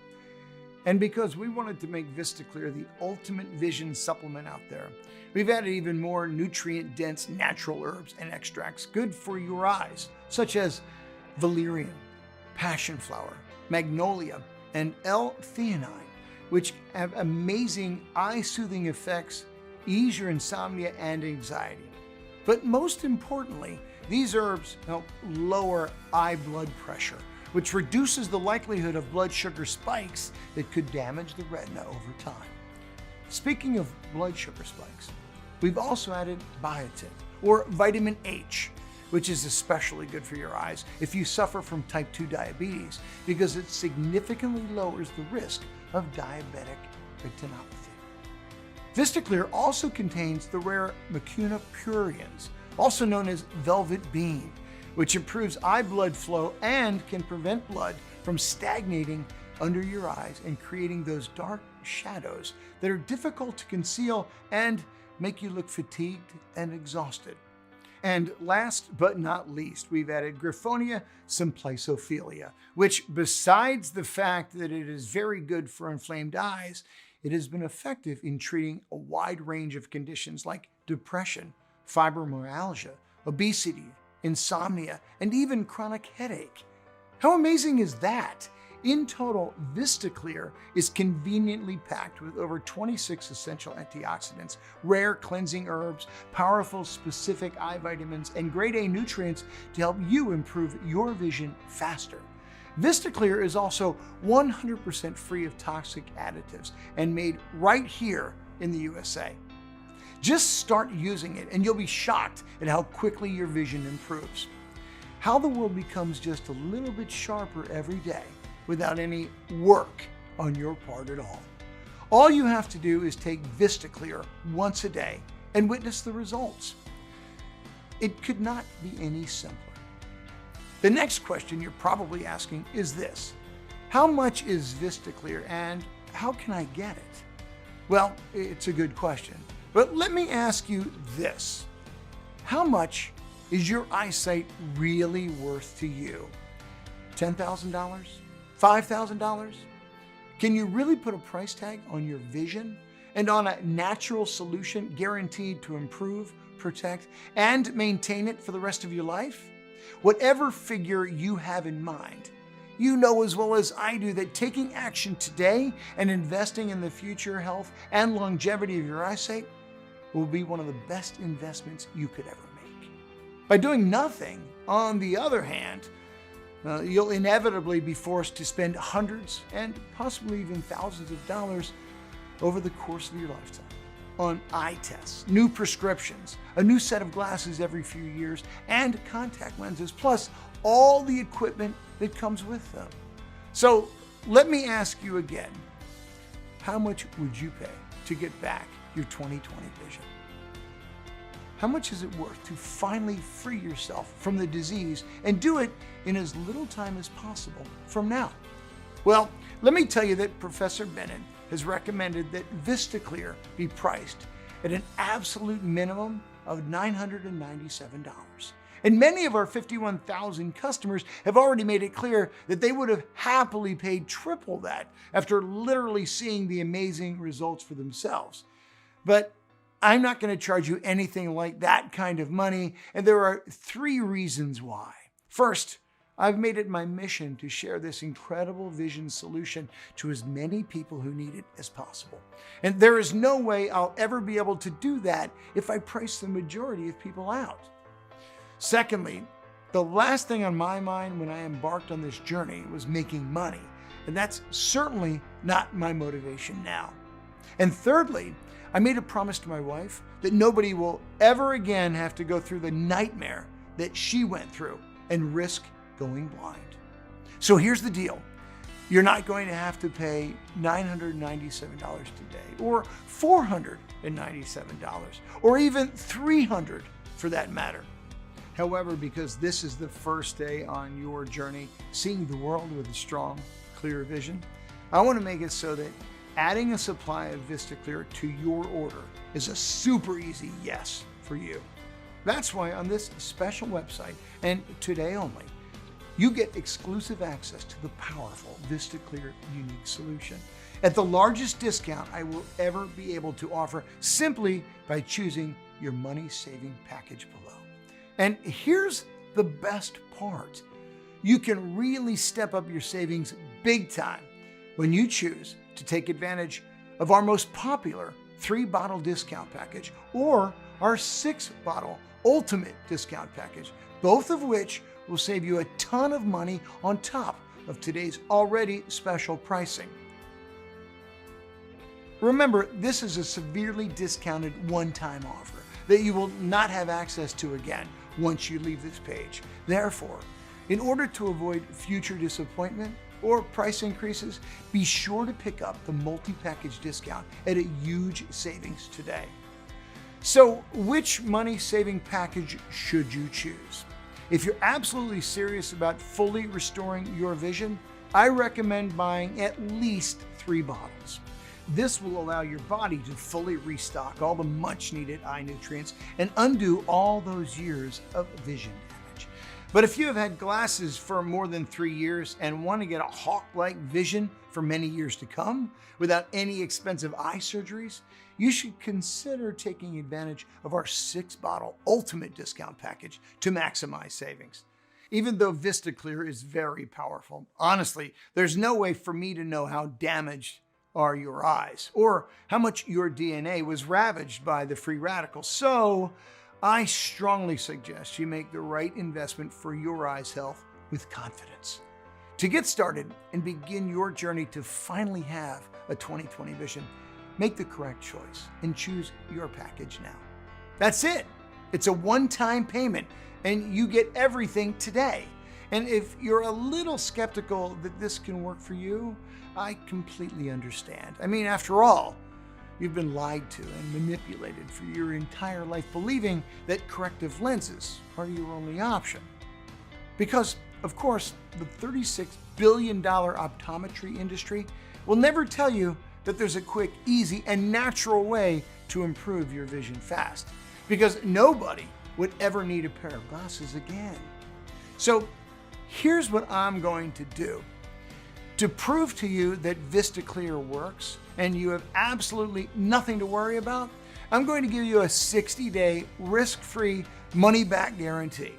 And because we wanted to make VistaClear the ultimate vision supplement out there, we've added even more nutrient-dense natural herbs and extracts good for your eyes, such as valerian, passion flower, magnolia, and L-theanine, which have amazing eye-soothing effects, ease your insomnia and anxiety. But most importantly, these herbs help lower eye blood pressure, which reduces the likelihood of blood sugar spikes that could damage the retina over time. Speaking of blood sugar spikes, we've also added biotin, or vitamin H, which is especially good for your eyes if you suffer from type 2 diabetes, because it significantly lowers the risk of diabetic retinopathy. VistaClear also contains the rare macula pruriens, also known as velvet bean, which improves eye blood flow and can prevent blood from stagnating under your eyes and creating those dark shadows that are difficult to conceal and make you look fatigued and exhausted. And last but not least, we've added Griffonia simpliciophilia, which, besides the fact that it is very good for inflamed eyes, it has been effective in treating a wide range of conditions like depression, fibromyalgia, obesity, insomnia, and even chronic headache. How amazing is that? In total, VistaClear is conveniently packed with over 26 essential antioxidants, rare cleansing herbs, powerful specific eye vitamins, and grade A nutrients to help you improve your vision faster. VistaClear is also 100% free of toxic additives and made right here in the USA. Just start using it and you'll be shocked at how quickly your vision improves. How the world becomes just a little bit sharper every day without any work on your part at all. All you have to do is take VistaClear once a day and witness the results. It could not be any simpler. The next question you're probably asking is this: how much is VistaClear and how can I get it? Well, it's a good question, but let me ask you this. How much is your eyesight really worth to you? $10,000? $5,000? Can you really put a price tag on your vision and on a natural solution guaranteed to improve, protect, and maintain it for the rest of your life? Whatever figure you have in mind, you know as well as I do that taking action today and investing in the future health and longevity of your eyesight will be one of the best investments you could ever make. By doing nothing, on the other hand, you'll inevitably be forced to spend hundreds and possibly even thousands of dollars over the course of your lifetime on eye tests, new prescriptions, a new set of glasses every few years, and contact lenses, plus all the equipment that comes with them. So let me ask you again, how much would you pay to get back your 20/20 vision? How much is it worth to finally free yourself from the disease and do it in as little time as possible from now? Well, let me tell you that Professor Bennett has recommended that VistaClear be priced at an absolute minimum of $997. And many of our 51,000 customers have already made it clear that they would have happily paid triple that after literally seeing the amazing results for themselves. But I'm not going to charge you anything like that kind of money, and there are 3 reasons why. First, I've made it my mission to share this incredible vision solution to as many people who need it as possible. And there is no way I'll ever be able to do that if I price the majority of people out. Secondly, the last thing on my mind when I embarked on this journey was making money, and that's certainly not my motivation now. And thirdly, I made a promise to my wife that nobody will ever again have to go through the nightmare that she went through and risk going blind. So here's the deal. You're not going to have to pay $997 today, or $497, or even $300 for that matter. However, because this is the first day on your journey, seeing the world with a strong, clear vision, I want to make it so that adding a supply of VistaClear to your order is a super easy yes for you. That's why on this special website, and today only, you get exclusive access to the powerful VistaClear unique solution at the largest discount I will ever be able to offer, simply by choosing your money-saving package below. And here's the best part. You can really step up your savings big time when you choose to take advantage of our most popular 3-bottle discount package or our 6-bottle ultimate discount package, both of which will save you a ton of money on top of today's already special pricing. Remember, this is a severely discounted one-time offer that you will not have access to again once you leave this page. Therefore, in order to avoid future disappointment or price increases, be sure to pick up the multi-package discount at a huge savings today. So, which money-saving package should you choose? If you're absolutely serious about fully restoring your vision, I recommend buying at least 3 bottles. This will allow your body to fully restock all the much-needed eye nutrients and undo all those years of vision damage. But if you have had glasses for more than 3 years and want to get a hawk-like vision for many years to come without any expensive eye surgeries, you should consider taking advantage of our 6-bottle ultimate discount package to maximize savings. Even though VistaClear is very powerful, honestly, there's no way for me to know how damaged are your eyes or how much your DNA was ravaged by the free radicals. So I strongly suggest you make the right investment for your eyes' health with confidence. To get started and begin your journey to finally have a 20/20 vision, make the correct choice and choose your package now. That's it. It's a one-time payment and you get everything today. And if you're a little skeptical that this can work for you, I completely understand. I mean, after all, you've been lied to and manipulated for your entire life, believing that corrective lenses are your only option. Because, of course, the $36 billion optometry industry will never tell you that there's a quick, easy, and natural way to improve your vision fast. Because nobody would ever need a pair of glasses again. So here's what I'm going to do. To prove to you that VistaClear works and you have absolutely nothing to worry about, I'm going to give you a 60-day risk-free money-back guarantee.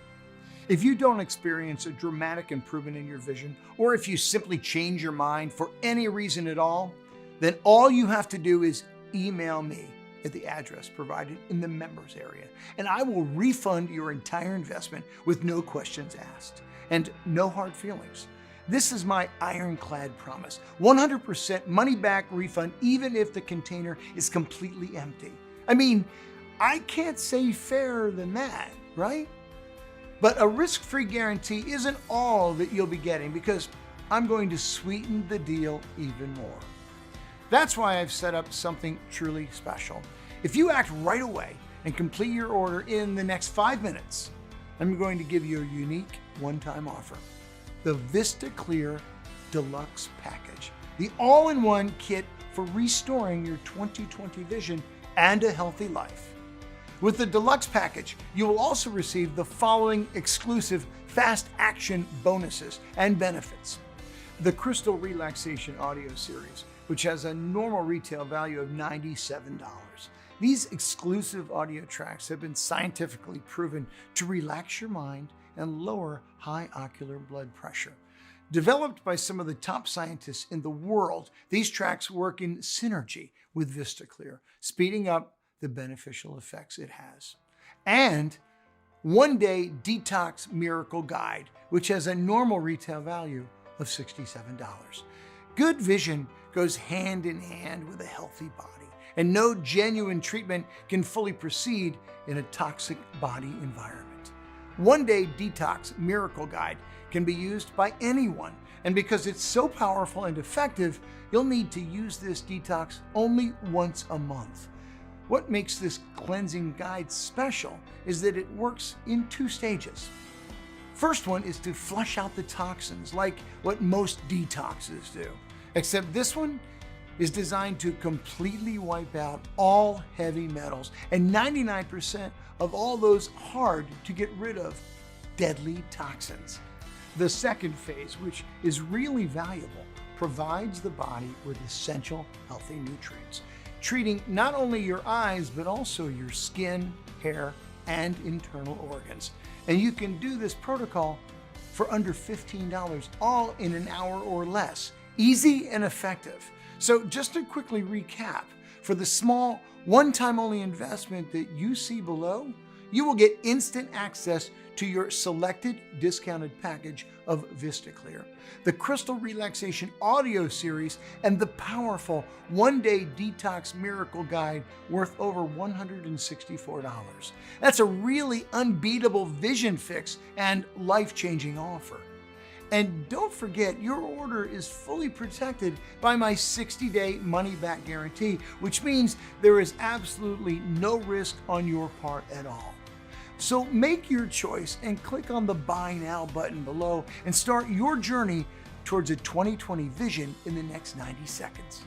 If you don't experience a dramatic improvement in your vision, or if you simply change your mind for any reason at all, then all you have to do is email me at the address provided in the members area, and I will refund your entire investment with no questions asked and no hard feelings. This is my ironclad promise. 100% money back refund, even if the container is completely empty. I mean, I can't say fairer than that, right? But a risk-free guarantee isn't all that you'll be getting, because I'm going to sweeten the deal even more. That's why I've set up something truly special. If you act right away and complete your order in the next 5 minutes, I'm going to give you a unique one-time offer. The VistaClear Deluxe Package, the all-in-one kit for restoring your 20/20 vision and a healthy life. With the Deluxe Package, you will also receive the following exclusive fast action bonuses and benefits. The Crystal Relaxation Audio Series, which has a normal retail value of $97. These exclusive audio tracks have been scientifically proven to relax your mind and lower high ocular blood pressure. Developed by some of the top scientists in the world, these tracks work in synergy with VistaClear, speeding up the beneficial effects it has. And one-day detox miracle guide, which has a normal retail value of $67. Good vision goes hand in hand with a healthy body, and no genuine treatment can fully proceed in a toxic body environment. One-day detox miracle guide can be used by anyone, and because it's so powerful and effective, you'll need to use this detox only once a month. What makes this cleansing guide special is that it works in 2 stages. First one is to flush out the toxins, like what most detoxes do. Except this one is designed to completely wipe out all heavy metals and 99% of all those hard to get rid of deadly toxins. The second phase, which is really valuable, provides the body with essential healthy nutrients, treating not only your eyes, but also your skin, hair, and internal organs. And you can do this protocol for under $15, all in an hour or less. Easy and effective. So just to quickly recap, for the small, one-time only investment that you see below, you will get instant access to your selected discounted package of VistaClear, the Crystal Relaxation audio series, and the powerful one-day detox miracle guide worth over $164. That's a really unbeatable vision fix and life-changing offer. And don't forget, your order is fully protected by my 60-day money-back guarantee, which means there is absolutely no risk on your part at all. So make your choice and click on the Buy Now button below and start your journey towards a 20/20 vision in the next 90 seconds.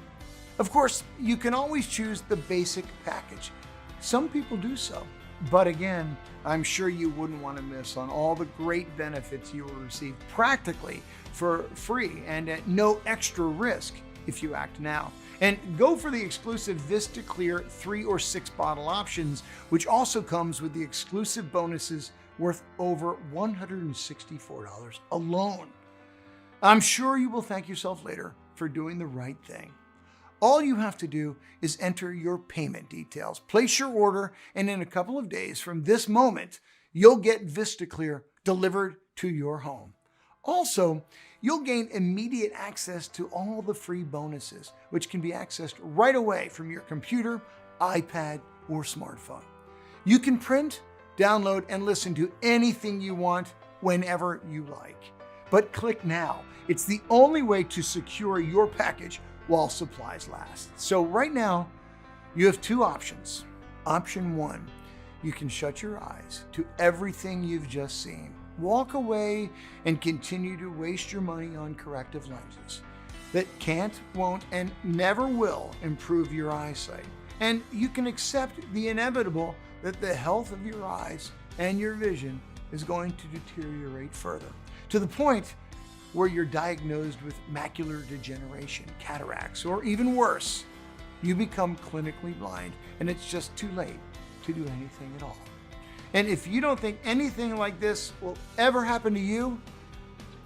Of course, you can always choose the basic package. Some people do so. But again, I'm sure you wouldn't want to miss on all the great benefits you will receive practically for free and at no extra risk if you act now. And go for the exclusive VistaClear 3 or 6 bottle options, which also comes with the exclusive bonuses worth over $164 alone. I'm sure you will thank yourself later for doing the right thing. All you have to do is enter your payment details, place your order, and in a couple of days from this moment, you'll get VistaClear delivered to your home. Also, you'll gain immediate access to all the free bonuses, which can be accessed right away from your computer, iPad, or smartphone. You can print, download, and listen to anything you want whenever you like. But click now. It's the only way to secure your package while supplies last. So right now, you have 2 options. Option 1, you can shut your eyes to everything you've just seen. Walk away and continue to waste your money on corrective lenses that can't, won't, and never will improve your eyesight. And you can accept the inevitable that the health of your eyes and your vision is going to deteriorate further, to the point where you're diagnosed with macular degeneration, cataracts, or even worse, you become clinically blind and it's just too late to do anything at all. And if you don't think anything like this will ever happen to you,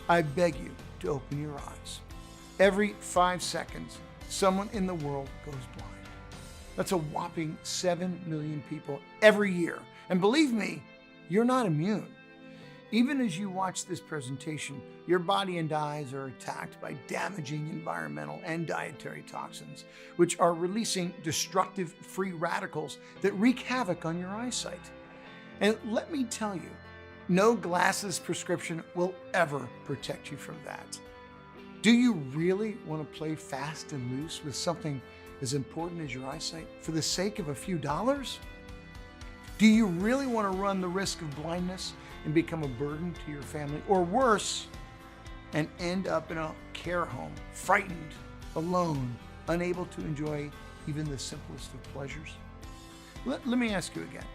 I beg you to open your eyes. Every 5 seconds, someone in the world goes blind. That's a whopping 7 million people every year. And believe me, you're not immune. Even as you watch this presentation, your body and eyes are attacked by damaging environmental and dietary toxins, which are releasing destructive free radicals that wreak havoc on your eyesight. And let me tell you, no glasses prescription will ever protect you from that. Do you really want to play fast and loose with something as important as your eyesight for the sake of a few dollars? Do you really want to run the risk of blindness and become a burden to your family, or worse, and end up in a care home, frightened, alone, unable to enjoy even the simplest of pleasures? Let me ask you again.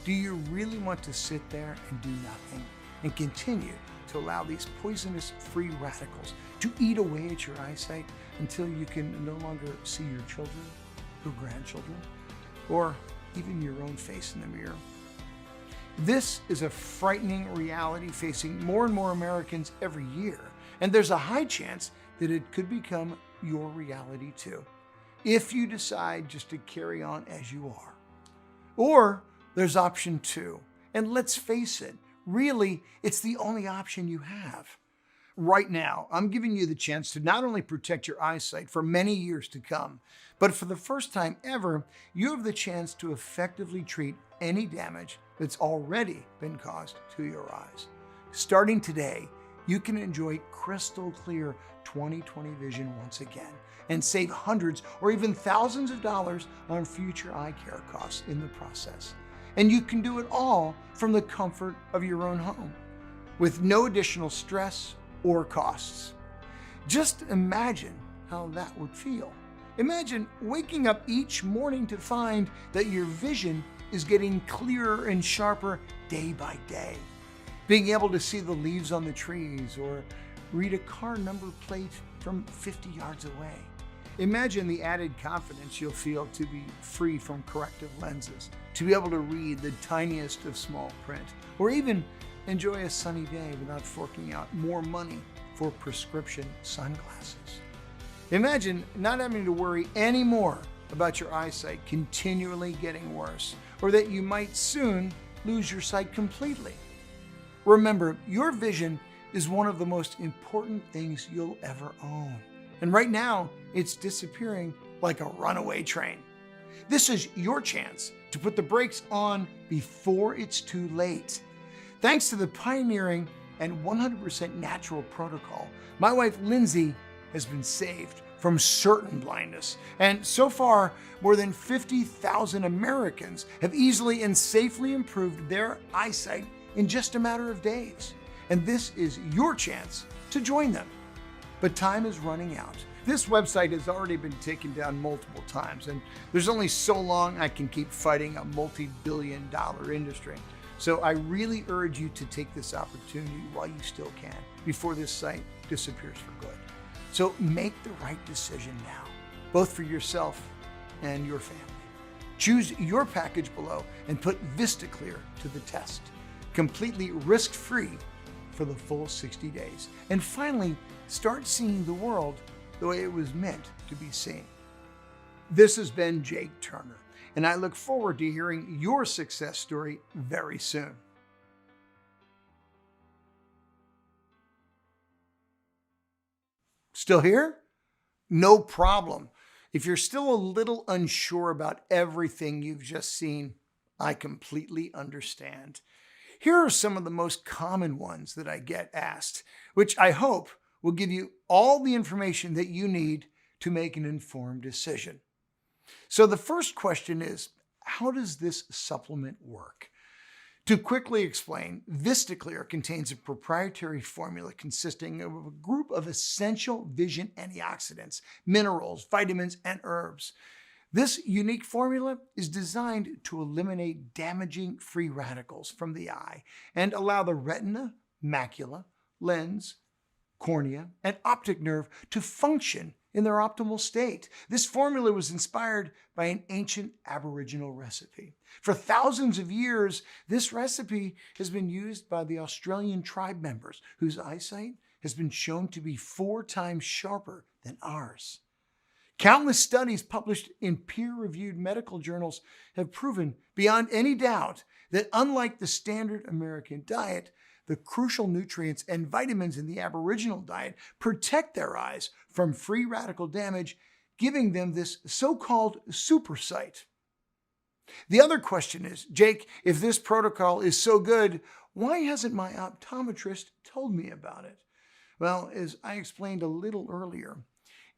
Do you really want to sit there and do nothing and continue to allow these poisonous free radicals to eat away at your eyesight until you can no longer see your children or grandchildren, or even your own face in the mirror? This is a frightening reality facing more and more Americans every year, and there's a high chance that it could become your reality too, if you decide just to carry on as you are. Or there's option 2, and let's face it, really, it's the only option you have. Right now, I'm giving you the chance to not only protect your eyesight for many years to come, but for the first time ever, you have the chance to effectively treat any damage that's already been caused to your eyes. Starting today, you can enjoy crystal clear 20/20 vision once again and save hundreds or even thousands of dollars on future eye care costs in the process. And you can do it all from the comfort of your own home with no additional stress or costs. Just imagine how that would feel. Imagine waking up each morning to find that your vision is getting clearer and sharper day by day. Being able to see the leaves on the trees or read a car number plate from 50 yards away. Imagine the added confidence you'll feel to be free from corrective lenses, to be able to read the tiniest of small print, or even enjoy a sunny day without forking out more money for prescription sunglasses. Imagine not having to worry anymore about your eyesight continually getting worse, or that you might soon lose your sight completely. Remember, your vision is one of the most important things you'll ever own. And right now, it's disappearing like a runaway train. This is your chance to put the brakes on before it's too late. Thanks to the pioneering and 100% natural protocol, my wife Lindsay has been saved from certain blindness. And so far, more than 50,000 Americans have easily and safely improved their eyesight in just a matter of days. And this is your chance to join them. But time is running out. This website has already been taken down multiple times, and there's only so long I can keep fighting a multi-billion-dollar industry. So I really urge you to take this opportunity while you still can, before this site disappears for good. So make the right decision now, both for yourself and your family. Choose your package below and put VistaClear to the test, completely risk-free for the full 60 days. And finally, start seeing the world the way it was meant to be seen. This has been Jake Turner, and I look forward to hearing your success story very soon. Still here? No problem. If you're still a little unsure about everything you've just seen, I completely understand. Here are some of the most common ones that I get asked, which I hope will give you all the information that you need to make an informed decision. So the first question is, how does this supplement work? To quickly explain, VistaClear contains a proprietary formula consisting of a group of essential vision antioxidants, minerals, vitamins, and herbs. This unique formula is designed to eliminate damaging free radicals from the eye and allow the retina, macula, lens, cornea, and optic nerve to function in their optimal state. This formula was inspired by an ancient Aboriginal recipe. For thousands of years, this recipe has been used by the Australian tribe members whose eyesight has been shown to be 4 times sharper than ours. Countless studies published in peer-reviewed medical journals have proven beyond any doubt that unlike the standard American diet, the crucial nutrients and vitamins in the Aboriginal diet protect their eyes from free radical damage, giving them this so-called super sight. The other question is, Jake, if this protocol is so good, why hasn't my optometrist told me about it? Well, as I explained a little earlier,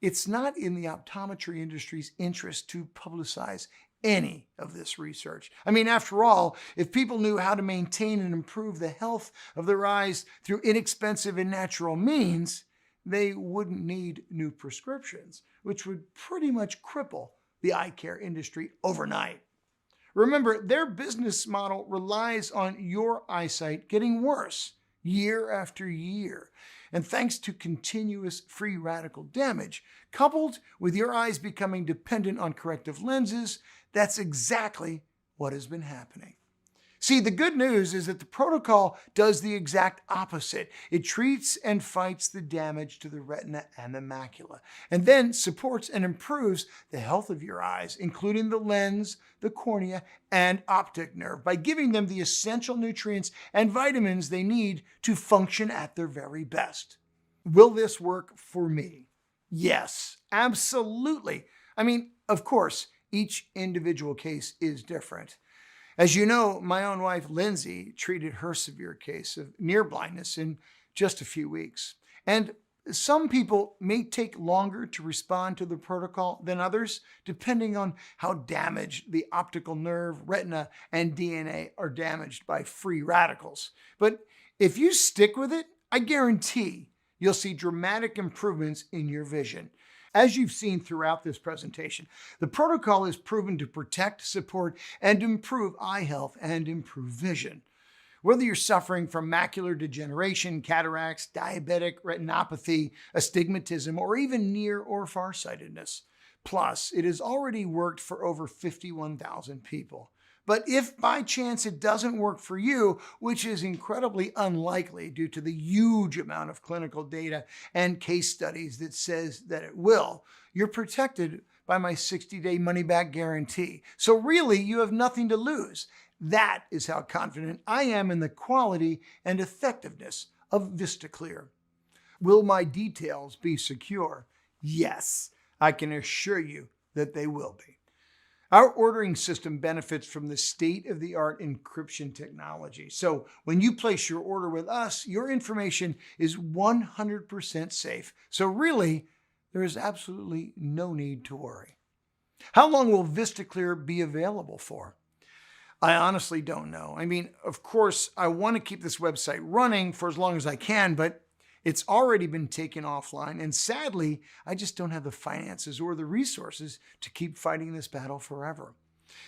it's not in the optometry industry's interest to publicize any of this research. I mean, after all, if people knew how to maintain and improve the health of their eyes through inexpensive and natural means, they wouldn't need new prescriptions, which would pretty much cripple the eye care industry overnight. Remember, their business model relies on your eyesight getting worse year after year. And thanks to continuous free radical damage, coupled with your eyes becoming dependent on corrective lenses, that's exactly what has been happening. See, the good news is that the protocol does the exact opposite. It treats and fights the damage to the retina and the macula, and then supports and improves the health of your eyes, including the lens, the cornea, and optic nerve, by giving them the essential nutrients and vitamins they need to function at their very best. Will this work for me? Yes, absolutely. I mean, of course, each individual case is different. As you know, my own wife, Lindsay, treated her severe case of near blindness in just a few weeks. And some people may take longer to respond to the protocol than others, depending on how damaged the optical nerve, retina, and DNA are damaged by free radicals. But if you stick with it, I guarantee you'll see dramatic improvements in your vision. As you've seen throughout this presentation, the protocol is proven to protect, support, and improve eye health and improve vision. Whether you're suffering from macular degeneration, cataracts, diabetic retinopathy, astigmatism, or even near or farsightedness. Plus, it has already worked for over 51,000 people. But if by chance it doesn't work for you, which is incredibly unlikely due to the huge amount of clinical data and case studies that says that it will, you're protected by my 60-day money-back guarantee. So really, you have nothing to lose. That is how confident I am in the quality and effectiveness of VistaClear. Will my details be secure? Yes, I can assure you that they will be. Our ordering system benefits from the state-of-the-art encryption technology. So when you place your order with us, your information is 100% safe. So really, there is absolutely no need to worry. How long will VistaClear be available for? I honestly don't know. I mean, of course, I want to keep this website running for as long as I can, but it's already been taken offline, and sadly, I just don't have the finances or the resources to keep fighting this battle forever.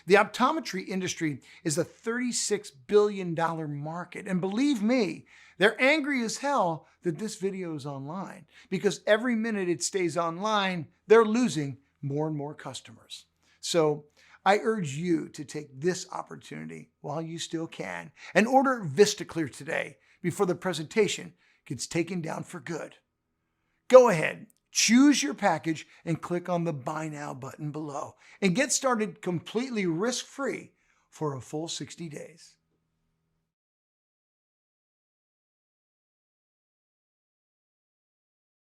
The optometry industry is a $36 billion market, and believe me, they're angry as hell that this video is online, because every minute it stays online, they're losing more and more customers. So I urge you to take this opportunity while you still can and order VistaClear today before the presentation gets taken down for good. Go ahead, choose your package and click on the Buy Now button below and get started completely risk-free for a full 60 days.